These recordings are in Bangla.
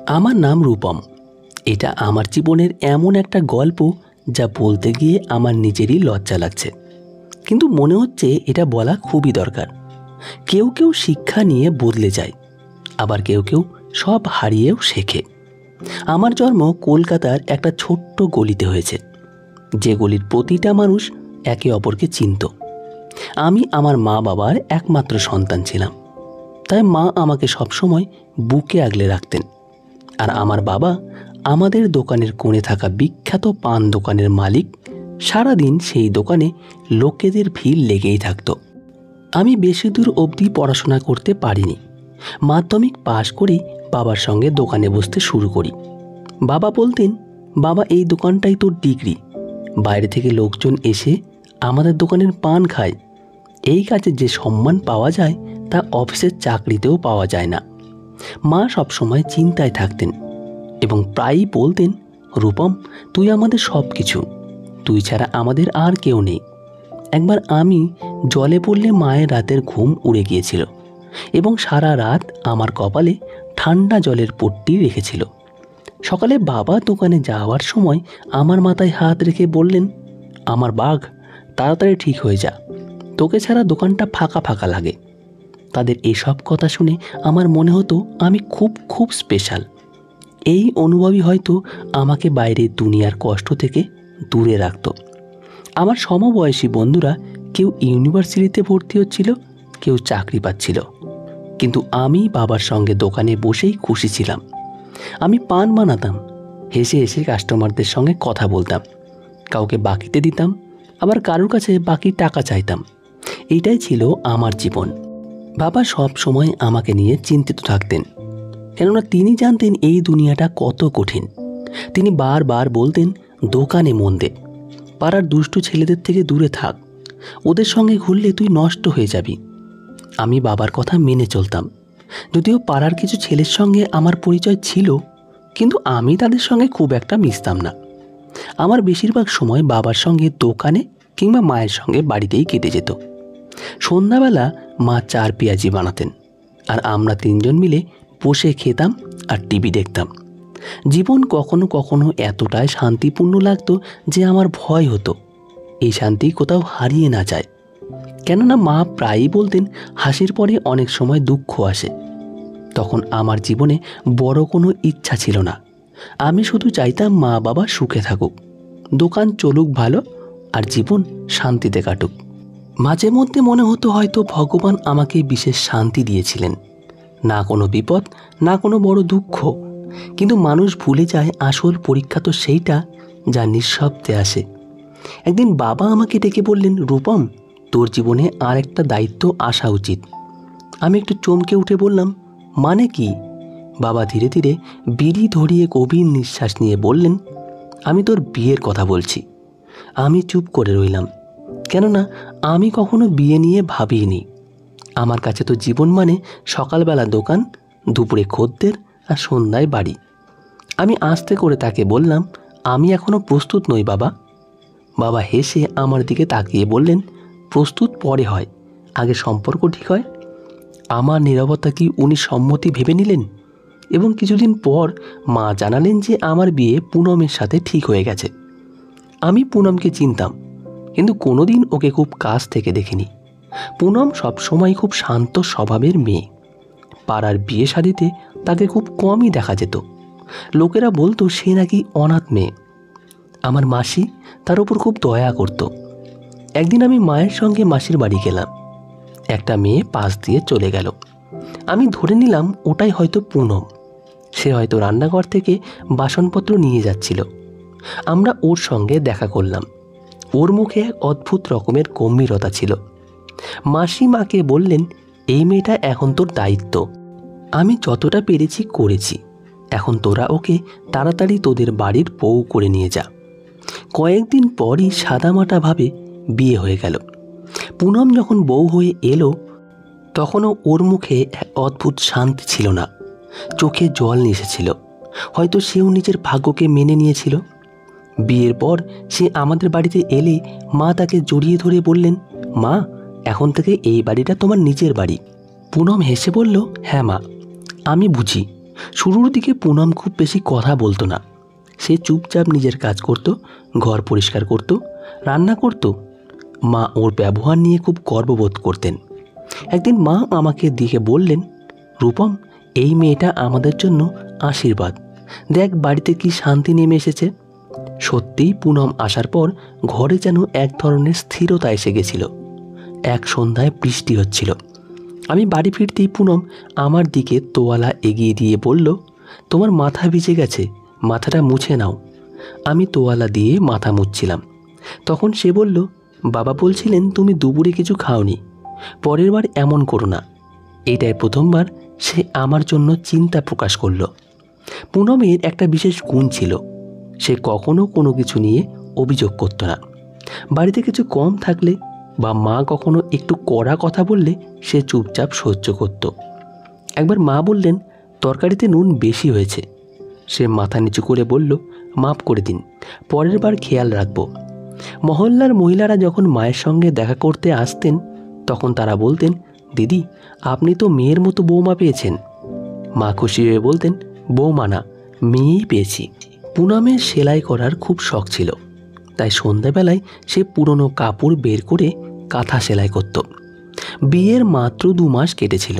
আমার নাম রূপম। এটা আমার জীবনের এমন একটা গল্প যা বলতে গিয়ে আমার নিজেরই লজ্জা লাগছে, কিন্তু মনে হচ্ছে এটা বলা খুবই দরকার। কেউ কেউ শিক্ষা নিয়ে বদলে যায়, আবার কেউ কেউ সব হারিয়েও শেখে। আমার জন্ম কলকাতার একটা ছোট্ট গলিতে হয়েছে, যে গলির প্রতিটা মানুষ একে অপরকে চিনত। আমি আমার মা বাবার একমাত্র সন্তান ছিলাম, তাই মা আমাকে সবসময় বুকে আগলে রাখতেন। আর আমার বাবা আমাদের দোকানের কোণে থাকা বিখ্যাত পান দোকানের মালিক। সারাদিন সেই দোকানে লোকেদের ভিড় লেগেই থাকত। আমি বেশি দূর অবধি পড়াশোনা করতে পারিনি। মাধ্যমিক পাশ করেই বাবার সঙ্গে দোকানে বসতে শুরু করি। বাবা বলতেন, বাবা এই দোকানটাই তোর ডিগ্রি, বাইরে থেকে লোকজন এসে আমাদের দোকানের পান খায়। এই কাজে যে সম্মান পাওয়া যায় তা অফিসের চাকরিতেও পাওয়া যায় না। মা সবসময় চিন্তায় থাকতেন এবং প্রায়ই বলতেন, রূপম, তুই আমাদের সব কিছু, তুই ছাড়া আমাদের আর কেউ নেই। একবার আমি জলে পড়লে মায়ের রাতের ঘুম উড়ে গিয়েছিল এবং সারা রাত আমার কপালে ঠান্ডা জলের পট্টি রেখেছিল। সকালে বাবা দোকানে যাওয়ার সময় আমার মাথায় হাত রেখে বললেন, আমার বাঘ, তাড়াতাড়ি ঠিক হয়ে যা, তোকে ছাড়া দোকানটা ফাঁকা ফাঁকা লাগে। তাদের এসব কথা শুনে আমার মনে হতো আমি খুব খুব স্পেশাল। এই অনুভবই হয়তো আমাকে বাইরের দুনিয়ার কষ্ট থেকে দূরে রাখত। আমার সমবয়সী বন্ধুরা কেউ ইউনিভার্সিটিতে ভর্তি হচ্ছিল, কেউ চাকরি পাচ্ছিল, কিন্তু আমি বাবার সঙ্গে দোকানে বসেই খুশি ছিলাম। আমি পান বানাতাম, হেসে হেসে কাস্টমারদের সঙ্গে কথা বলতাম, কাউকে বাকিতে দিতাম, আবার কারোর কাছে বাকি টাকা চাইতাম। এইটাই ছিল আমার জীবন। বাবা সব সময় আমাকে নিয়ে চিন্তিত থাকতেন, কেননা তিনি জানতেন এই দুনিয়াটা কত কঠিন। তিনি বারবার বলতেন, দোকানে মন দে, পাড়ার দুষ্টু ছেলেদের থেকে দূরে থাক, ওদের সঙ্গে ঘুরলে তুই নষ্ট হয়ে যাবি। আমি বাবার কথা মেনে চলতাম। যদিও পাড়ার কিছু ছেলের সঙ্গে আমার পরিচয় ছিল, কিন্তু আমি তাদের সঙ্গে খুব একটা মিশতাম না। আমার বেশিরভাগ সময় বাবার সঙ্গে দোকানে কিংবা মায়ের সঙ্গে বাড়িতেই কেটে যেত। সন্ধ্যাবেলা মা চার পেঁয়াজি বানাতেন, আর আমরা তিনজন মিলে বসে খেতাম আর টিভি দেখতাম। জীবন কখনো কখনো এতটাই শান্তিপূর্ণ লাগতো যে আমার ভয় হতো এই শান্তি কোথাও হারিয়ে না যায়। কেননা মা প্রায়ই বলতেন, হাসির পরে অনেক সময় দুঃখ আসে। তখন আমার জীবনে বড় কোনো ইচ্ছা ছিল না। আমি শুধু চাইতাম মা বাবা সুখে থাকুক, দোকান চলুক ভালো, আর জীবন শান্তিতে কাটুক। মাঝে মধ্যে মনে হতো হয়তো ভগবান আমাকে বিশেষ শান্তি দিয়েছিলেন, না কোনো বিপদ, না কোনো বড় দুঃখ। কিন্তু মানুষ ভুলে যায় আসল পরীক্ষা তো সেইটা যা নিঃশব্দে আসে। একদিন বাবা আমাকে ডেকে বললেন, রূপম, তোর জীবনে আর একটা দায়িত্ব আসা উচিত। আমি একটু চমকে উঠে বললাম, মানে কি? বাবা ধীরে ধীরে বিড়ি ধরিয়ে গভীর নিঃশ্বাস নিয়ে বললেন, আমি তোর বিয়ের কথা বলছি। আমি চুপ করে রইলাম, কেননা আমি কখনো বিয়ে নিয়ে ভাবিনি। আমার কাছে তো জীবন মানে সকালবেলা দোকান, দুপুরে খদ্দের, আর সন্ধ্যায় বাড়ি। আমি আস্তে করে তাকে বললাম, আমি এখনো প্রস্তুত নই বাবা। বাবা হেসে আমার দিকে তাকিয়ে বললেন, প্রস্তুত পরে হয়, আগে সম্পর্ক ঠিক হয়। আমার নীরবতা কি উনি সম্মতি ভেবে নিলেন? এবং কিছুদিন পর মা জানালেন যে আমার বিয়ে পুনমের সাথে ঠিক হয়ে গেছে। আমি পুনমকে চিনতাম, কিন্তু কোনোদিন ওকে খুব কাছ থেকে দেখিনি। পুনম সবসময় খুব শান্ত স্বভাবের মেয়ে। পাড়ার বিয়ে শাদিতে তাকে খুব কমই দেখা যেত। লোকেরা বলতো সে নাকি অনাথ মেয়ে। আমার মাসি তার উপর খুব দয়া করত। একদিন আমি মায়ের সঙ্গে মাসির বাড়ি গেলাম। একটা মেয়ে পাশ দিয়ে চলে গেল। আমি ধরে নিলাম ওটাই হয়তো পুনম। সে হয়তো রান্নাঘর থেকে বাসনপত্র নিয়ে যাচ্ছিল। আমরা ওর সঙ্গে দেখা করলাম। ওর মুখে এক অদ্ভুত রকমের গম্ভীরতা ছিল। মাসি মাকে বললেন, এই মেয়েটা এখন তোর দায়িত্ব। আমি যতটা পেরেছি করেছি, এখন তোরা ওকে তাড়াতাড়ি তোদের বাড়ির বউ করে নিয়ে যা। কয়েকদিন পরই সাদামাটাভাবে বিয়ে হয়ে গেল। পুনম যখন বউ হয়ে এলো, তখনও ওর মুখে এক অদ্ভুত শান্তি ছিল না, চোখে জল এসেছিল। হয়তো সেও নিজের ভাগ্যকে মেনে নিয়েছিল। বিয়ের পর সে আমাদের বাড়িতে এলে মা তাকে জড়িয়ে ধরে বললেন, মা, এখন থেকে এই বাড়িটা তোমার নিজের বাড়ি। পুনম হেসে বলল, হ্যাঁ মা, আমি বুঝি, শুরুর দিকে পুনম খুব বেশি কথা বলতো না। সে চুপচাপ নিজের কাজ করত, ঘর পরিষ্কার করত, রান্না করত। মা ওর ব্যবহার নিয়ে খুব গর্ববোধ করতেন। একদিন মা আমাকে দেখে বললেন, রূপম, এই মেয়েটা আমাদের জন্য আশীর্বাদ। দেখ বাড়িতে কি শান্তি নেমে এসেছে। সত্যিই পুনম আসার পর ঘরে যেন এক ধরনের স্থিরতা এসে গেছিল। এক সন্ধ্যায় বৃষ্টি হচ্ছিল। আমি বাড়ি ফিরতেই পুনম আমার দিকে তোয়ালা এগিয়ে দিয়ে বলল, তোমার মাথা ভিজে গেছে, মাথাটা মুছে নাও। আমি তোয়ালা দিয়ে মাথা মুছছিলাম। তখন সে বলল, বাবা বলছিলেন তুমি দুপুরে কিছু খাওনি, পরের বার এমন করো না। এটাই প্রথমবার সে আমার জন্য চিন্তা প্রকাশ করল। পুনমের একটা বিশেষ গুণ ছিল, সে কখনো কোনো কিছু নিয়ে অভিযোগ করত না। বাড়িতে কিছু কম থাকলে বা মা কখনো একটু কড়া কথা বললে সে চুপচাপ সহ্য করত। একবার মা বললেন, তরকারিতে নুন বেশি হয়েছে। সে মাথা নিচু করে বলল, মাফ করে দিন, পরের বার খেয়াল রাখব। মহল্লার মহিলারা যখন মায়ের সঙ্গে দেখা করতে আসতেন তখন তারা বলতেন, দিদি আপনি তো মেয়ের মতো বৌমা পেয়েছেন। মা খুশি হয়ে বলতেন, বৌমা না, মেয়েই পেয়েছি। পুনমের সেলাই করার খুব শখ ছিল, তাই সন্ধ্যাবেলায় সে পুরনো কাপড় বের করে কাঁথা সেলাই করত। বিয়ের মাত্র 2 মাস কেটেছিল,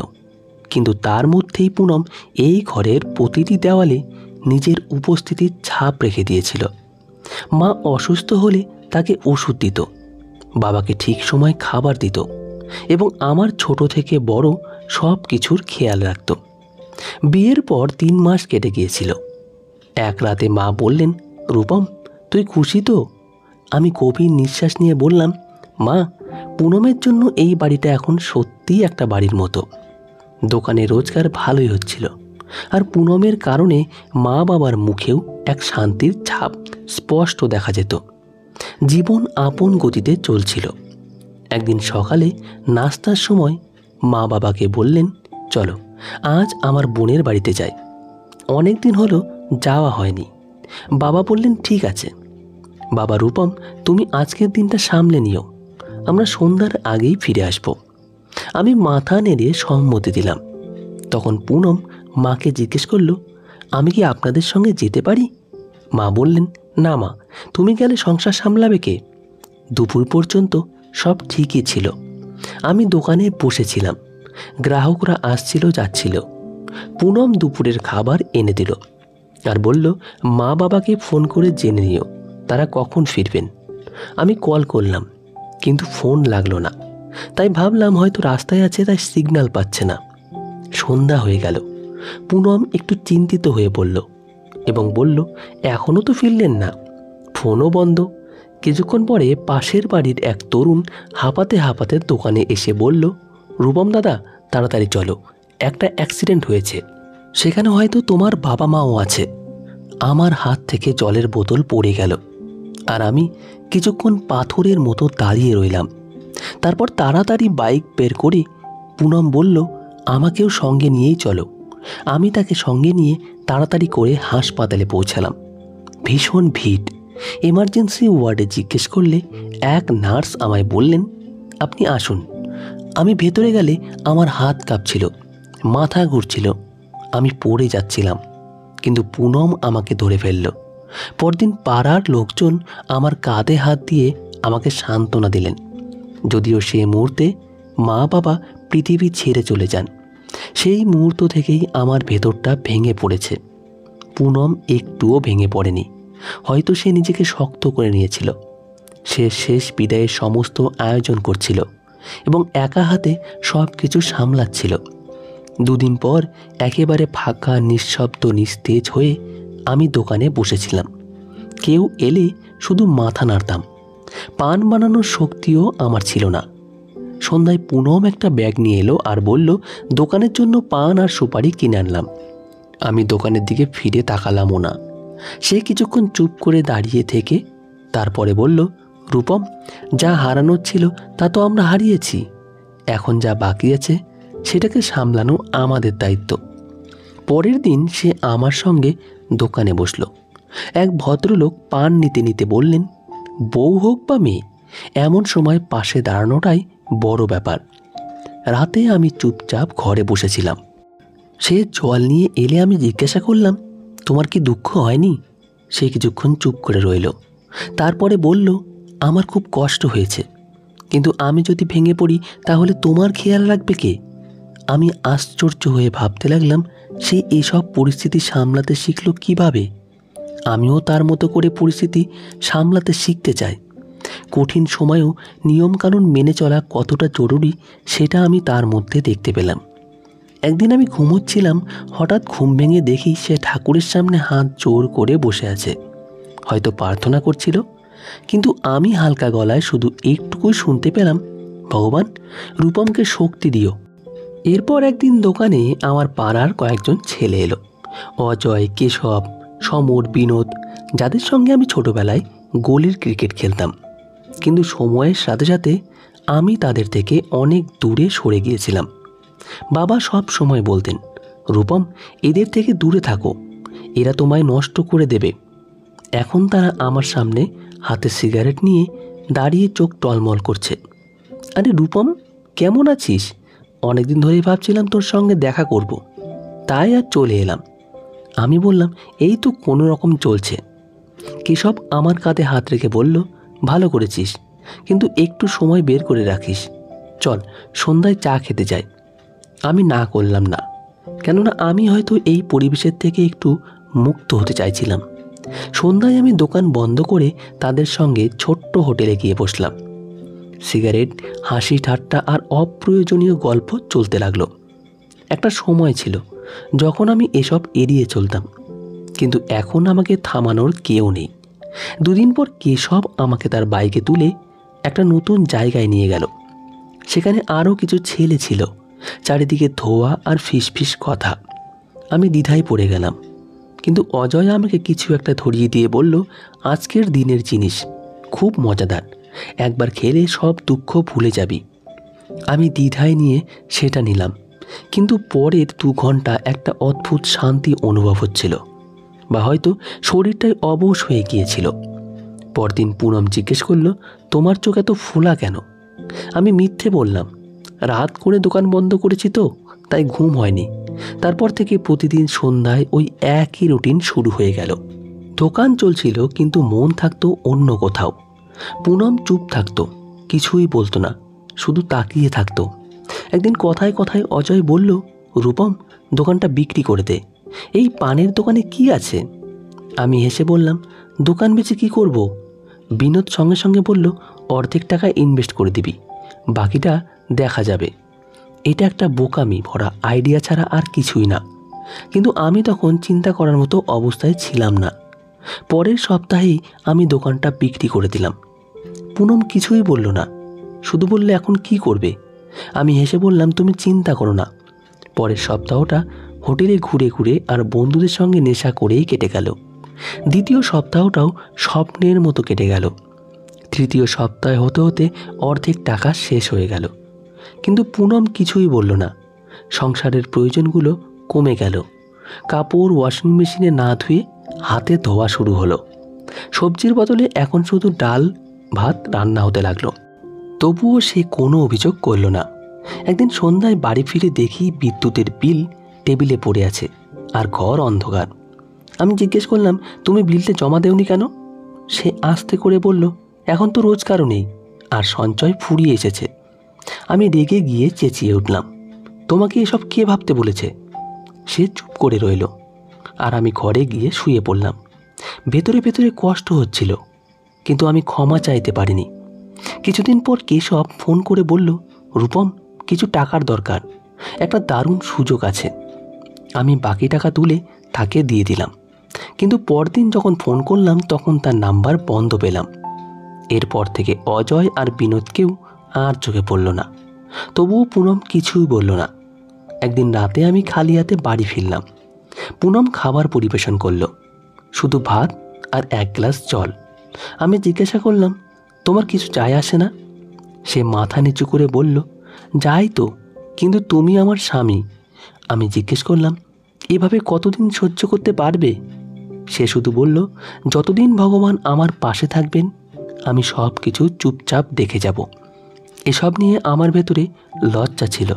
কিন্তু তার মধ্যেই পুনম এই ঘরের প্রতিটি দেওয়ালে নিজের উপস্থিতির ছাপ রেখে দিয়েছিল। মা অসুস্থ হলে তাকে ওষুধ দিত, বাবাকে ঠিক সময় খাবার দিত এবং আমার ছোট থেকে বড় সব কিছুর খেয়াল রাখত। বিয়ের পর 3 মাস কেটে গিয়েছিল। এক রাতে মা বললেন, রূপম তুই খুশি তো? আমি গভীর নিঃশ্বাস নিয়ে বললাম, মা, পুনমের জন্য এই বাড়িটা এখন সত্যিই একটা বাড়ির মতো। দোকানে রোজগার ভালোই হচ্ছিল, আর পুনমের কারণে মা বাবার মুখেও এক শান্তির ছাপ স্পষ্ট দেখা যেত। জীবন আপন গতিতে চলছিল। একদিন সকালে নাস্তার সময় মা বাবাকে বললেন, চলো আজ আমার বোনের বাড়িতে যাই। অনেক দিন হলো যাওয়া হয়নি। বাবা বললেন, ঠিক আছে। বাবা, রূপম তুমি আজকের দিনটা সামলে নিও, আমরা সন্ধ্যার আগেই ফিরে আসব। আমি মাথা নেড়ে সম্মতি দিলাম। তখন পুনম মাকে জিজ্ঞেস করল, আমি কি আপনাদের সঙ্গে যেতে পারি? মা বললেন, না মা, তুমি গেলে সংসার সামলাবে কে? দুপুর পর্যন্ত সব ঠিকই ছিল। আমি দোকানে বসেছিলাম, গ্রাহকরা আসছিল যাচ্ছিল। পুনম দুপুরের খাবার এনে দিল আর বলল, মা বাবাকে ফোন করে জেনে নিও তারা কখন ফিরবেন। আমি কল করলাম, কিন্তু ফোন লাগলো না। তাই ভাবলাম হয়তো রাস্তায় আছে, তাই সিগন্যাল পাচ্ছে না। সন্ধ্যা হয়ে গেল। পুনম একটু চিন্তিত হয়ে পড়ল এবং বলল, এখনও তো ফিরলেন না, ফোনও বন্ধ। কিছুক্ষণ পরে পাশের বাড়ির এক তরুণ হাঁপাতে হাঁপাতে দোকানে এসে বলল, রূপম দাদা তাড়াতাড়ি চলো, একটা অ্যাক্সিডেন্ট হয়েছে, সেখানে হয়তো তোমার বাবা মাও আছে। আমার হাত থেকে জলের বোতল পড়ে গেল, আর আমি কিছুক্ষণ পাথরের মতো দাঁড়িয়ে রইলাম। তারপর তাড়াতাড়ি বাইক বের করে পুনম বলল, আমাকেও সঙ্গে নিয়েই চলো। আমি তাকে সঙ্গে নিয়ে তাড়াতাড়ি করে হাসপাতালে পৌঁছালাম। ভীষণ ভিড়। এমার্জেন্সি ওয়ার্ডে জিজ্ঞেস করলে এক নার্স আমায় বললেন, আপনি আসুন। আমি ভেতরে গেলে আমার হাত কাঁপছিল, মাথা ঘুরছিল, আমি পড়ে যাচ্ছিলাম, কিন্তু পুনম আমাকে ধরে ফেলল। পরদিন পাড়ার লোকজন আমার কাঁধে হাত দিয়ে আমাকে সান্ত্বনা দিলেন, যদিও সে মুহূর্তে মা বাবা পৃথিবী ছেড়ে চলে যান। সেই মুহূর্ত থেকেই আমার ভেতরটা ভেঙে পড়েছে। পুনম একটুও ভেঙে পড়েনি, হয়তো সে নিজেকে শক্ত করে নিয়েছিল। সে শেষ বিদায়ের সমস্ত আয়োজন করছিল এবং একা হাতে সব কিছু সামলাচ্ছিল। 2 দিন পর একেবারে ফাঁকা, নিঃশব্দ, নিস্তেজ হয়ে আমি দোকানে বসেছিলাম। কেউ এলে শুধু মাথা নাড়তাম। পান বানানোর শক্তিও আমার ছিল না। সন্ধ্যায় পুনম একটা ব্যাগ নিয়ে এলো আর বলল, দোকানের জন্য পান আর সুপারি কিনে আনলাম। আমি দোকানের দিকে ফিরে তাকালামও না। সে কিছুক্ষণ চুপ করে দাঁড়িয়ে থেকে তারপরে বলল, রূপম, যা হারানোর ছিল তা তো আমরা হারিয়েছি, এখন যা বাকি আছে সেটাকে সামলানো আমাদের দায়িত্ব। পরের দিন সে আমার সঙ্গে দোকানে বসলো। এক ভদ্রলোক পান নিতে নিতে বললেন, বউ হোক বা মেয়ে, এমন সময় পাশে দাঁড়ানোটাই বড় ব্যাপার। রাতে আমি চুপচাপ ঘরে বসেছিলাম। সে জল নিয়ে এলে আমি জিজ্ঞাসা করলাম, তোমার কি দুঃখ হয়নি? সে কিছুক্ষণ চুপ করে রইল। তারপরে বলল, আমার খুব কষ্ট হয়েছে, কিন্তু আমি যদি ভেঙে পড়ি তাহলে তোমার খেয়াল রাখবে কে? আমি আশ্চর্য হয়ে ভাবতে লাগলাম, সে এসব পরিস্থিতি সামলাতে শিখল কিভাবে? আমিও তার মতো করে পরিস্থিতি সামলাতে শিখতে চাই। কঠিন সময়েও নিয়মকানুন মেনে চলা কতটা জরুরি সেটা আমি তার মধ্যে দেখতে পেলাম। একদিন আমি ঘুমোচ্ছিলাম, হঠাৎ ঘুম ভেঙে দেখি সে ঠাকুরের সামনে হাত জোর করে বসে আছে, হয়তো প্রার্থনা করছিল। কিন্তু আমি হালকা গলায় শুধু একটুকুই শুনতে পেলাম, ভগবান, রূপমকে শক্তি দিও। এরপর একদিন দোকানে আমার পাড়ার কয়েকজন ছেলে এলো, অজয়, কেশব, সমর, বিনোদ, যাদের সঙ্গে আমি ছোটবেলায় গলির ক্রিকেট খেলতাম। কিন্তু সময়ের সাথে সাথে আমি তাদের থেকে অনেক দূরে সরে গিয়েছিলাম। বাবা সব সময় বলতেন, রূপম, এদের থেকে দূরে থাকো, এরা তোমায় নষ্ট করে দেবে। এখন তারা আমার সামনে হাতে সিগারেট নিয়ে দাঁড়িয়ে চোখ টলমল করছে। আরে রূপম, কেমন আছিস? অনেকদিন ধরেই ভাবছিলাম তোর সঙ্গে দেখা করব, তাই আর চলে এলাম। আমি বললাম, এই তো কোনো রকম চলছে। কেশব আমার কাঁধে হাত রেখে বলল, ভালো করেছিস, কিন্তু একটু সময় বের করে রাখিস। চল, সন্ধ্যায় চা খেতে যাই। আমি না করলাম না, কেননা আমি হয়তো এই পরিবেশের থেকে একটু মুক্ত হতে চাইছিলাম। সন্ধ্যায় আমি দোকান বন্ধ করে তাদের সঙ্গে ছোট্ট হোটেলে গিয়ে বসলাম। সিগারেট, হাসি ঠাট্টা আর অপ্রয়োজনীয় গল্প চলতে লাগলো। একটা সময় ছিল যখন আমি এসব এড়িয়ে চলতাম, কিন্তু এখন আমাকে থামানোর কেউ নেই। দুদিন পর কেশব আমাকে তার বাইকে তুলে একটা নতুন জায়গায় নিয়ে গেল। সেখানে আরও কিছু ছেলে ছিল, চারিদিকে ধোয়া আর ফিসফিস কথা। আমি দ্বিধায় পড়ে গেলাম, কিন্তু অজয় আমাকে কিছু একটা ধরিয়ে দিয়ে বলল, আজকের দিনের জিনিস খুব মজাদার, একবার খেলে সব দুঃখ ভুলে যাবি। আমি দ্বিধায় নিয়ে সেটা নিলাম, কিন্তু পরের 2 ঘন্টা একটা অদ্ভুত শান্তি অনুভব হচ্ছিল, বা হয়তো শরীরটাই অবশ হয়ে গিয়েছিল। পরদিন পুনম জিজ্ঞেস করল, তোমার চোখ এত ফোলা কেন? আমি মিথ্যে বললাম, রাত করে দোকান বন্ধ করেছি তো, তাই ঘুম হয়নি। তারপর থেকে প্রতিদিন সন্ধ্যায় ওই একই রুটিন শুরু হয়ে গেল। দোকান চলছিল, কিন্তু মন থাকতো অন্য কোথাও। পুনম চুপ থাকতো, কিছুই বলতো না, শুধু তাকিয়ে থাকতো। একদিন কথায় কথায় অজয় বলল, রূপম, দোকানটা বিক্রি করে দে, এই পানের দোকানে কি আছে? আমি হেসে বললাম, দোকান বেচে কি করব? বিনোদ সঙ্গে সঙ্গে বলল, অর্ধেক টাকা ইনভেস্ট করে দিবি, বাকিটা দেখা যাবে। এটা একটা বোকামি ভরা আইডিয়া ছাড়া আর কিছুই না। কিন্তু আমি তখন চিন্তা করার মতো অবস্থায় ছিলাম না। পরের সপ্তাহেই আমি দোকানটা বিক্রি করে দিলাম। পুনম কিছুই বলল না, শুধু বললে, এখন কি করবে? আমি হেসে বললাম, তুমি চিন্তা করো না। পরের সপ্তাহটা হোটেলে ঘুরে ঘুরে আর বন্ধুদের সঙ্গে নেশা করেই কেটে গেল। দ্বিতীয় সপ্তাহটাও স্বপ্নের মতো কেটে গেল। তৃতীয় সপ্তাহ হতে হতে অর্ধেক টাকা শেষ হয়ে গেল, কিন্তু পুনম কিছুই বলল না। সংসারের প্রয়োজনগুলো কমে গেল। কাপড় ওয়াশিং মেশিনে না ধুয়ে হাতে ধোয়া শুরু হলো। সবজির বদলে এখন শুধু ডাল ভাত রান্না হতে লাগলো। তবুও সে কোনো অভিযোগ করল না। একদিন সন্ধ্যায় বাড়ি ফিরে দেখি বিদ্যুতের বিল টেবিলে পড়ে আছে আর ঘর অন্ধকার। আমি জিজ্ঞেস করলাম, তুমি বিলটা জমা দেওনি কেন? সে আস্তে করে বলল, এখন তো রোজগারও নেই আর সঞ্চয় ফুরিয়ে এসেছে। আমি রেগে গিয়ে চেঁচিয়ে উঠলাম, তোমাকে এসব কে ভাবতে বলেছে? সে চুপ করে রইল, আর আমি ঘরে গিয়ে শুয়ে পড়লাম। ভেতরে ভেতরে কষ্ট হচ্ছিল, কিন্তু আমি ক্ষমা চাইতে পারিনি। কিছুদিন পর কেশব ফোন করে বলল, রূপম, কিছু টাকার দরকার, একটা দারুণ সুযোগ আছে। আমি বাকি টাকা তুলে তাকে দিয়ে দিলাম, কিন্তু পরদিন যখন ফোন করলাম তখন তার নাম্বার বন্ধ পেলাম। এরপর থেকে অজয় আর বিনোদকেও আর চোখে পড়ল না। তবুও পুনম কিছুই বলল না। একদিন রাতে আমি খালি হাতে বাড়ি ফিরলাম। পুনম খাবার পরিবেশন করলো, শুধু ভাত আর 1 গ্লাস জল। আমি জিজ্ঞাসা করলাম, তোমার কিছু যায় আসে না? সে মাথা নিচু করে বলল, যাই তো, কিন্তু তুমি আমার স্বামী। আমি জিজ্ঞেস করলাম, এভাবে কতদিন সহ্য করতে পারবে? সে শুধু বলল, যতদিন ভগবান আমার পাশে থাকবেন আমি সব কিছু চুপচাপ দেখে যাব। এসব নিয়ে আমার ভেতরে লজ্জা ছিল,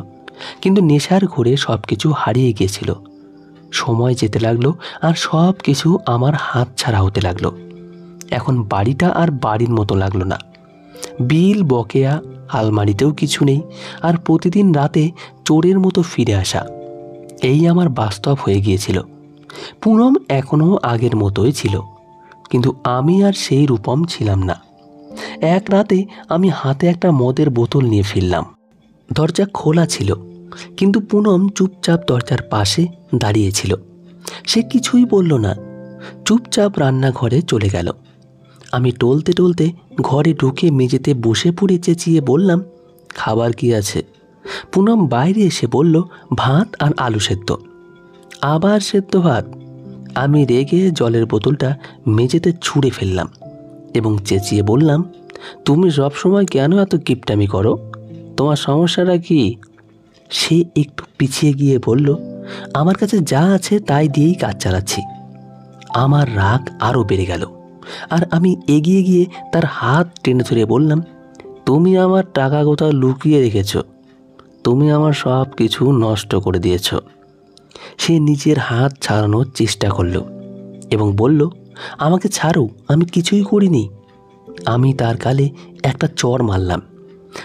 কিন্তু নেশার ঘোরে সব কিছু হারিয়ে গিয়েছিল। সময় যেতে লাগলো আর সব কিছু আমার হাত ছাড়া হতে লাগলো। এখন বাড়িটা আর বাড়ির মতো লাগলো না। বিল, বকেয়া, আলমারিতেও কিছু নেই, আর প্রতিদিন রাতে চোরের মতো ফিরে আসা, এই আমার বাস্তব হয়ে গিয়েছিল। পুনম এখনও আগের মতোই ছিল, কিন্তু আমি আর সেই রূপম ছিলাম না। এক রাতে আমি হাতে একটা মদের বোতল নিয়ে ফিরলাম। দরজা খোলা ছিল, কিন্তু পুনম চুপচাপ দরজার পাশে দাঁড়িয়েছিল। সে কিছুই বলল না, চুপচাপ রান্নাঘরে চলে গেল। আমি টলতে টলতে ঘরে ঢুকে মেঝেতে বসে পড়ে চেঁচিয়ে বললাম, খাবার কি আছে? পুনম বাইরে এসে বলল, ভাত আর আলু সেদ্ধ। আবার সেদ্ধ ভাত? আমি রেগে জলের বোতলটা মেঝেতে ছুঁড়ে ফেললাম এবং চেঁচিয়ে বললাম, তুমি সবসময় কেন এত কিপটামি করো? তোমার সমস্যাটা কি? সে একটু পিছিয়ে গিয়ে বলল, আমার কাছে যা আছে তাই দিয়েই কাজ চালাচ্ছি। আমার রাগ আরও বেড়ে গেল, আর আমি এগিয়ে গিয়ে তার হাত টেনে ধরে বললাম, তুমি আমার টাকা কোথাও লুকিয়ে রেখেছ? তুমি আমার সব কিছু নষ্ট করে দিয়েছ। সে নিজের হাত ছাড়ানোর চেষ্টা করল এবং বলল, আমাকে ছাড়ো, আমি কিছুই করিনি। আমি তার গালে একটা চড় মারলাম,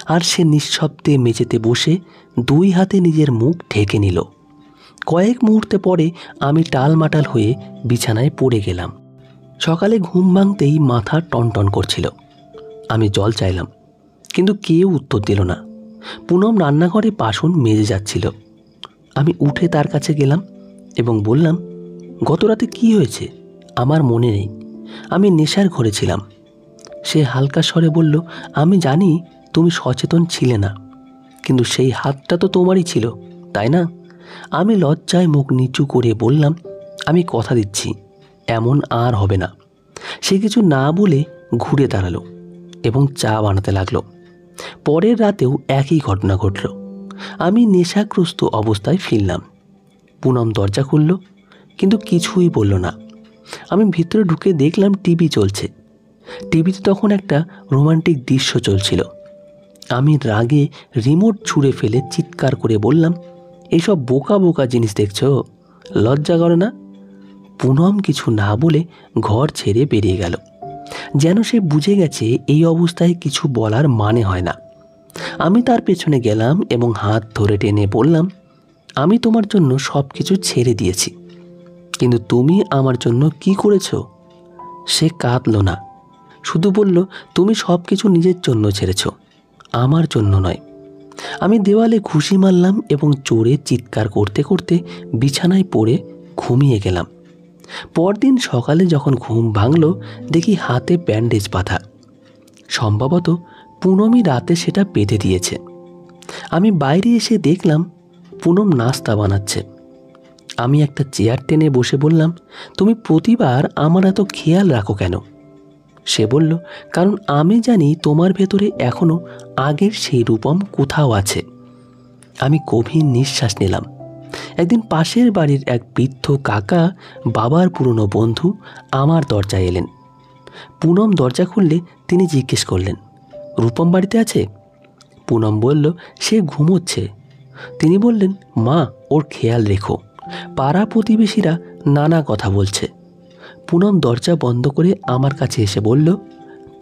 আর সে নিঃশব্দে মেঝেতে বসে দুই হাতে নিজের মুখ ঢেকে নিল। কয়েক মুহূর্তে পরে আমি টালমাটাল হয়ে বিছানায় পড়ে গেলাম। সকালে ঘুম ভাঙতেই মাথা টনটন করছিল। আমি জল চাইলাম, কিন্তু কেউ উত্তর দিল না। পুনম রান্নাঘরে বাসন মেজে যাচ্ছিল। আমি উঠে তার কাছে গেলাম এবং বললাম, গত রাতে কী হয়েছে? আমার মনে নেই, আমি নেশার ঘরে ছিলাম। সে হালকা স্বরে বলল, আমি জানি তুমি সচেতন ছিলে না, কিন্তু সেই হাতটা তো তোমারই ছিল, তাই না? আমি লজ্জায় মুখ নিচু করে বললাম, আমি কথা দিচ্ছি এমন আর হবে না। সে কিছু না বলে ঘুরে দাঁড়ালো এবং চা বানাতে লাগলো। পরের রাতেও একই ঘটনা ঘটল। আমি নেশাগ্রস্ত অবস্থায় ফিরলাম। পুনম দরজা খুলল, কিন্তু কিছুই বলল না। আমি ভিতরে ঢুকে দেখলাম টিভি চলছে। টিভিতে তখন একটা রোমান্টিক দৃশ্য চলছিল। আমি রাগে রিমোট ছুঁড়ে ফেলে চিৎকার করে বললাম, এইসব বোকা বোকা জিনিস দেখছো? লজ্জা করে না? পুনম কিছু না বলে ঘর ছেড়ে বেরিয়ে গেল, যেন সে বুঝে গেছে এই অবস্থায় কিছু বলার মানে হয় না। আমি তার পেছনে গেলাম এবং হাত ধরে টেনে বললাম, আমি তোমার জন্য সব কিছু ছেড়ে দিয়েছি, কিন্তু তুমি আমার জন্য কি করেছো? সে কাঁদল না, শুধু বলল, তুমি সব কিছু নিজের জন্য ছেড়েছ, আমার জন্য নয়। আমি দেওয়ালে ঘুষি মারলাম এবং জোরে চিৎকার করতে করতে বিছানায় পড়ে ঘুমিয়ে গেলাম। পরদিন সকালে যখন ঘুম ভাঙল, দেখি হাতে ব্যান্ডেজ বাঁধা। সম্ভবত পুনমই রাতে সেটা বেঁধে দিয়েছে। আমি বাইরে এসে দেখলাম পুনম নাস্তা বানাচ্ছে। আমি একটা চেয়ার টেনে বসে বললাম, তুমি প্রতিবার আমার এত খেয়াল রাখো কেন? সে বলল, কারণ আমি জানি তোমার ভেতরে এখনো আগের সেই রূপম কোথাও আছে। আমি গভীর নিঃশ্বাস নিলাম। একদিন পাশের বাড়ির এক বৃদ্ধ কাকা, বাবার পুরনো বন্ধু, আমার দরজায় এলেন। পুনম দরজা খুললে তিনি জিজ্ঞেস করলেন, রূপম বাড়িতে আছে? পুনম বলল, সে ঘুমোচ্ছে। তিনি বললেন, মা, ওর খেয়াল রেখো, পাড়া প্রতিবেশীরা নানা কথা বলছে। পুনম দরজা বন্ধ করে আমার কাছে এসে বলল,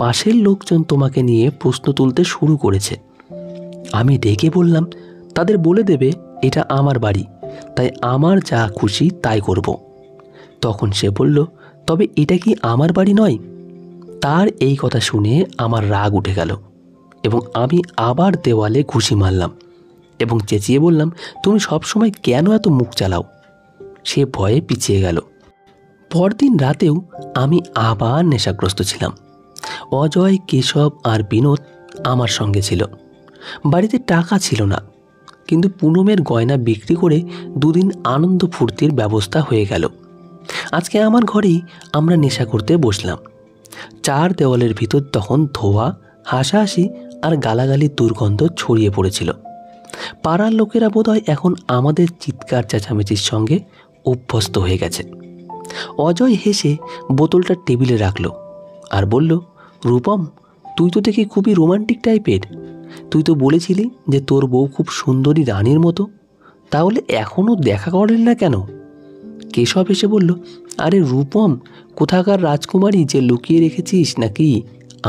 পাশের লোকজন তোমাকে নিয়ে প্রশ্ন তুলতে শুরু করেছে। আমি ডেকে বললাম, তাদের বলে দেবে এটা আমার বাড়ি, তাই আমার যা খুশি তাই করব। তখন সে বলল, তবে এটা কি আমার বাড়ি নয়? তার এই কথা শুনে আমার রাগ উঠে গেল এবং আমি আবার দেওয়ালে ঘুষি মারলাম এবং চেঁচিয়ে বললাম, তুমি সবসময় কেন এত মুখ চালাও? সে ভয়ে পিছিয়ে গেল। পরদিন রাতেও আমি আবার নেশাগ্রস্ত ছিলাম। অজয়, কেশব আর বিনোদ আমার সঙ্গে ছিল। বাড়িতে টাকা ছিল না, কিন্তু পুনমের গয়না বিক্রি করে দুদিন আনন্দ ফুর্তির ব্যবস্থা হয়ে গেল। আজকে আমার ঘরেই আমরা নেশা করতে বসলাম। চার দেওয়ালের ভিতর তখন ধোয়া, হাসাহাসি আর গালাগালির দুর্গন্ধ ছড়িয়ে পড়েছিল। পাড়ার লোকেরা বোধহয় এখন আমাদের চিৎকার চেঁচামেচির সঙ্গে অভ্যস্ত হয়ে গেছে। অজয় হেসে বোতলটা টেবিলে রাখল আর বলল, রূপম, তুই তো দেখি খুবই রোমান্টিক টাইপের। তুই তো বলেছিলি যে তোর বউ খুব সুন্দরী রানীর মতো, তাহলে এখনও দেখা করলেন না কেন? কেশব এসে বলল, আরে রূপম, কোথাকার রাজকুমারী যে লুকিয়ে রেখেছিস নাকি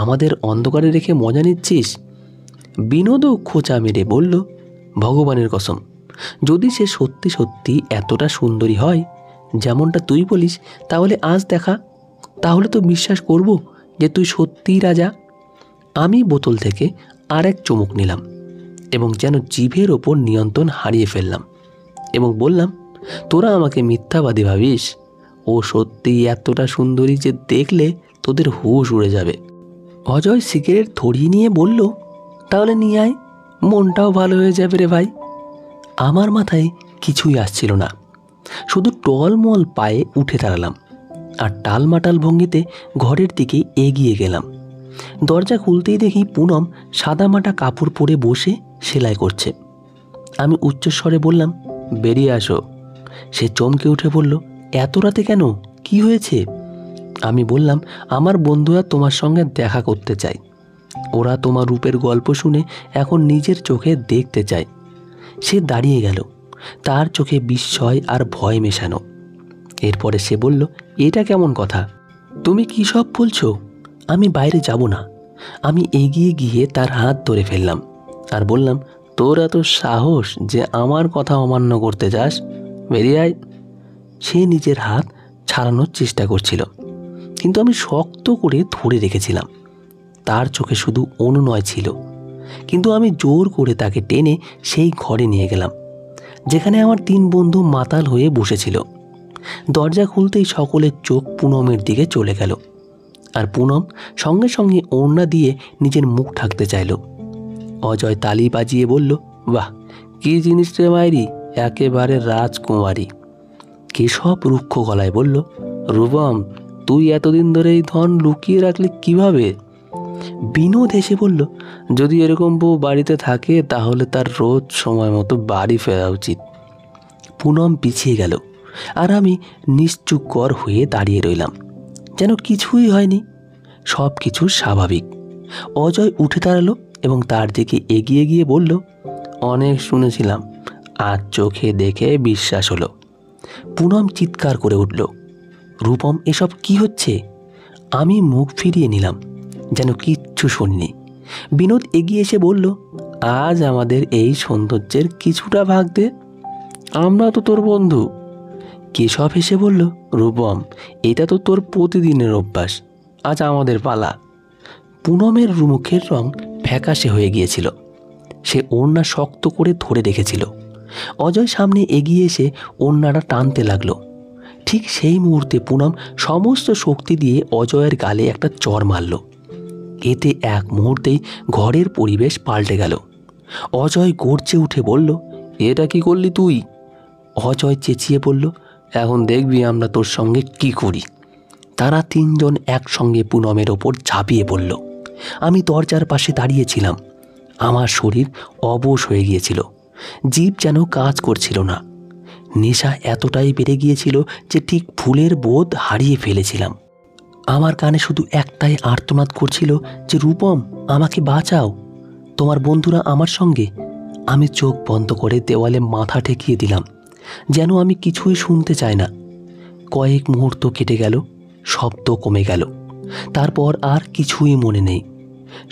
আমাদের অন্ধকারে রেখে মজা নিচ্ছিস? বিনোদও খোঁচা মেরে বলল, ভগবানের কসম, যদি সে সত্যি সত্যি এতটা সুন্দরী হয় যেমনটা তুই বলিস, তাহলে আজ দেখা, তাহলে তো বিশ্বাস করব যে তুই সত্যিই রাজা। আমি বোতল থেকে আরেক চুমুক নিলাম এবং যেন জিভের ওপর নিয়ন্ত্রণ হারিয়ে ফেললাম এবং বললাম, তোরা আমাকে মিথ্যাবাদী ভাবিস? ও সত্যিই এতটা সুন্দরী যে দেখলে তোদের হুঁশ উড়ে যাবে। অজয় সিগারেট ধরিয়ে নিয়ে বলল, তাহলে নিয়ে আয়, মনটাও ভালো হয়ে যাবে রে ভাই। আমার মাথায় কিছুই আসছিল না, শুধু টলমল পায়ে উঠে দাঁড়ালাম আর টালমাটাল ভঙ্গিতে ঘরের দিকে এগিয়ে গেলাম। দরজা খুলতেই দেখি পুনম সাদামাটা কাপড় পরে বসে সেলাই করছে। আমি উচ্চস্বরে বললাম, বেরিয়ে আসো। সে চমকে উঠে বলল, এত রাতে কেন, কি হয়েছে? আমি বললাম, আমার বন্ধুরা তোমার সঙ্গে দেখা করতে চায়। ওরা তোমার রূপের গল্প শুনে এখন নিজের চোখে দেখতে চায়। সে দাঁড়িয়ে গেল, তার চোখে বিস্ময় আর ভয় মেশানো। এরপরে সে বলল, এটা কেমন কথা? তুমি কী সব বলছো? আমি বাইরে যাব না। আমি এগিয়ে গিয়ে তার হাত ধরে ফেললাম আর বললাম, তোর এত সাহস যে আমার কথা অমান্য করতে চাস? বেরিয়ে আয়। সে নিজের হাত ছাড়ানোর চেষ্টা করছিল, কিন্তু আমি শক্ত করে ধরে রেখেছিলাম। তার চোখে শুধু অনুনয় ছিল, কিন্তু আমি জোর করে তাকে টেনে সেই ঘরে নিয়ে গেলাম যেখানে আমার 3 বন্ধু মাতাল হয়ে বসেছিল। দরজা খুলতেই সকলের চোখ পুনমের দিকে চলে গেল, আর পুনম সঙ্গে সঙ্গে ওড়না দিয়ে নিজের মুখ ঢাকতে চাইল। অজয় তালি বাজিয়ে বলল, বাহ, কী জিনিস রে মায়েরি, একেবারে রাজকুমারী। কেশব রুক্ষ গলায় বলল, রূপম, তুই এতদিন ধরে এই ধন লুকিয়ে রাখলি কিভাবে? বিনোদ হেসে বলল, যদি এরকম বউ বাড়িতে থাকে তাহলে তার রোজ সময় মতো বাড়ি ফেরা উচিত। পুনম পিছিয়ে গেল আর আমি নিশ্চুপকর হয়ে দাঁড়িয়ে রইলাম, যেন কিছুই হয়নি, সব কিছু স্বাভাবিক। অজয় উঠে দাঁড়ালো এবং তার দিকে এগিয়ে গিয়ে বলল, অনেক শুনেছিলাম, আজ চোখে দেখে বিশ্বাস হলো। পুনম চিৎকার করে উঠল, রূপম, এসব কি হচ্ছে? আমি মুখ ফিরিয়ে নিলাম, যেন কিচ্ছু শুনিনি। বিনোদ এগিয়ে এসে বলল, আজ আমাদের এই সৌন্দর্যের কিছুটা ভাগ দে, আমরা তো তোর বন্ধু। কেশব হেসে বলল, রূপম, এটা তো তোর প্রতিদিনের অভ্যাস, আজ আমাদের পালা। পুনমের মুখের রং ফ্যাকাশে হয়ে গিয়েছিল, সে ওড়না শক্ত করে ধরে রেখেছিল। অজয় সামনে এগিয়ে এসে ওড়নাটা টানতে লাগলো। ঠিক সেই মুহূর্তে পুনম সমস্ত শক্তি দিয়ে অজয়ের গালে একটা চড় মারল। এতে এক মুহূর্তেই ঘরের পরিবেশ পাল্টে গেল। অজয় গর্জে উঠে বলল, এটা কি করলি তুই? অজয় চেঁচিয়ে বলল, এখন দেখবি আমরা তোর সঙ্গে কি করি। তারা 3 জন একসঙ্গে পুনমের ওপর ঝাঁপিয়ে পড়ল। আমি দরজার পাশে দাঁড়িয়েছিলাম, আমার শরীর অবশ হয়ে গিয়েছিল, জিভ যেন কাজ করছিল না। নেশা এতটাই বেড়ে গিয়েছিল যে ঠিক ভুলের বোধ হারিয়ে ফেলেছিলাম। আমার কানে শুধু একটাই আর্তনাদ করছিল যে, রূপম, আমাকে বাঁচাও, তোমার বন্ধুরা আমার সঙ্গে। আমি চোখ বন্ধ করে দেওয়ালে মাথা ঠেকিয়ে দিলাম, যেন আমি কিছুই শুনতে চাই না। কয়েক মুহূর্ত কেটে গেল, শব্দ কমে গেল, তারপর আর কিছুই মনে নেই।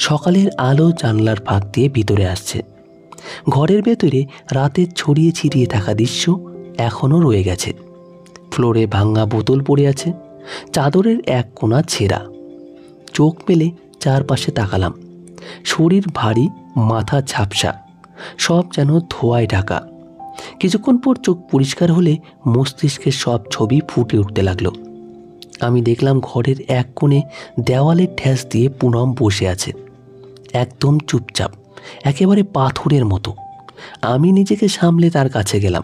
সকালের আলো জানলার ফাঁক দিয়ে ভিতরে আসছে। ঘরের ভেতরে রাতের ছড়িয়ে ছিটিয়ে থাকা দৃশ্য এখনও রয়ে গেছে। ফ্লোরে ভাঙা বোতল পড়ে আছে, চাদরের এক কোণা ছেঁড়া। চোখ মেলে চারপাশে তাকালাম, শরীর ভারী, মাথা ঝাপসা, সব যেন ধোঁয়ায় ঢাকা। কিছুক্ষণ পর চোখ পরিষ্কার হলে মস্তিষ্কের সব ছবি ফুটে উঠতে লাগলো। আমি দেখলাম ঘরের এক কোণে দেওয়ালে ঠেস দিয়ে পুনম বসে আছে, একদম চুপচাপ, একেবারে পাথরের মতো। আমি নিজেকে সামলে তার কাছে গেলাম।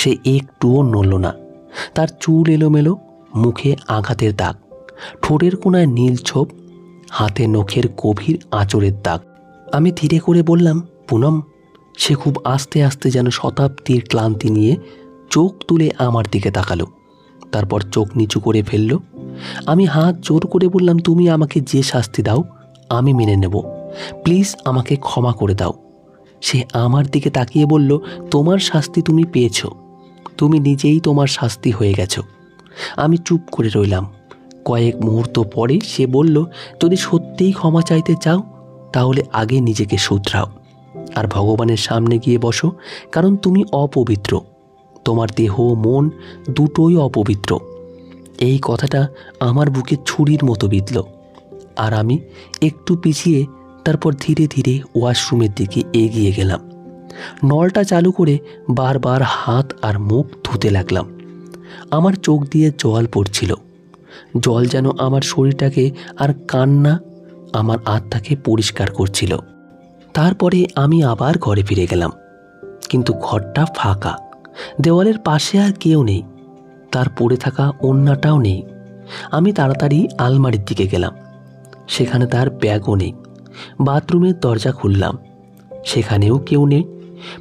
সে একটুও নড়ল না। তার চুল এলোমেলো, মুখে আঘাতের দাগ, ঠোঁটের কোণায় নীল ছোপ, হাতে নখের গভীর আঁচড়ের দাগ। আমি ধীরে করে বললাম, পুনম। সে খুব আস্তে আস্তে যেন শতাব্দীর ক্লান্তি নিয়ে চোখ তুলে আমার দিকে তাকালো, তারপর চোখ নিচু করে ফেলল। আমি হাত জোর করে বললাম, তুমি আমাকে যে শাস্তি দাও আমি মেনে নেব, প্লিজ আমাকে ক্ষমা করে দাও। সে আমার দিকে তাকিয়ে বলল, তোমার শাস্তি তুমি পেয়েছ, তুমি নিজেই তোমার শাস্তি হয়ে গেছ। আমি চুপ করে রইলাম। কয়েক মুহূর্ত পরে সে বলল, যদি সত্যিই ক্ষমা চাইতে চাও তাহলে আগে নিজেকে শুধরাও আর ভগবানের সামনে গিয়ে বসো, কারণ তুমি অপবিত্র, তোমার দেহ মন দুটোই অপবিত্র। এই কথাটা আমার বুকে ছুরির মতো বিঁধল, আর আমি একটু পিছিয়ে তারপর ধীরে ধীরে ওয়াশরুমের দিকে এগিয়ে গেলাম। নলটা চালু করে বারবার হাত আর মুখ ধুতে লাগলাম। আমার চোখ দিয়ে জল পড়ছিল। জল যেন আমার শরীরটাকে আর কান্না আমার আত্মাকে পরিষ্কার করছিল। তারপরে আমি আবার ঘরে ফিরে গেলাম, কিন্তু ঘরটা ফাঁকা। দেওয়ালের পাশে আর কেউ নেই, তার পড়ে থাকা ওড়নাটাও নেই। আমি তাড়াতাড়ি আলমারির দিকে গেলাম, সেখানে তার ব্যাগও নেই। বাথরুমের দরজা খুললাম, সেখানেও কেউ নেই।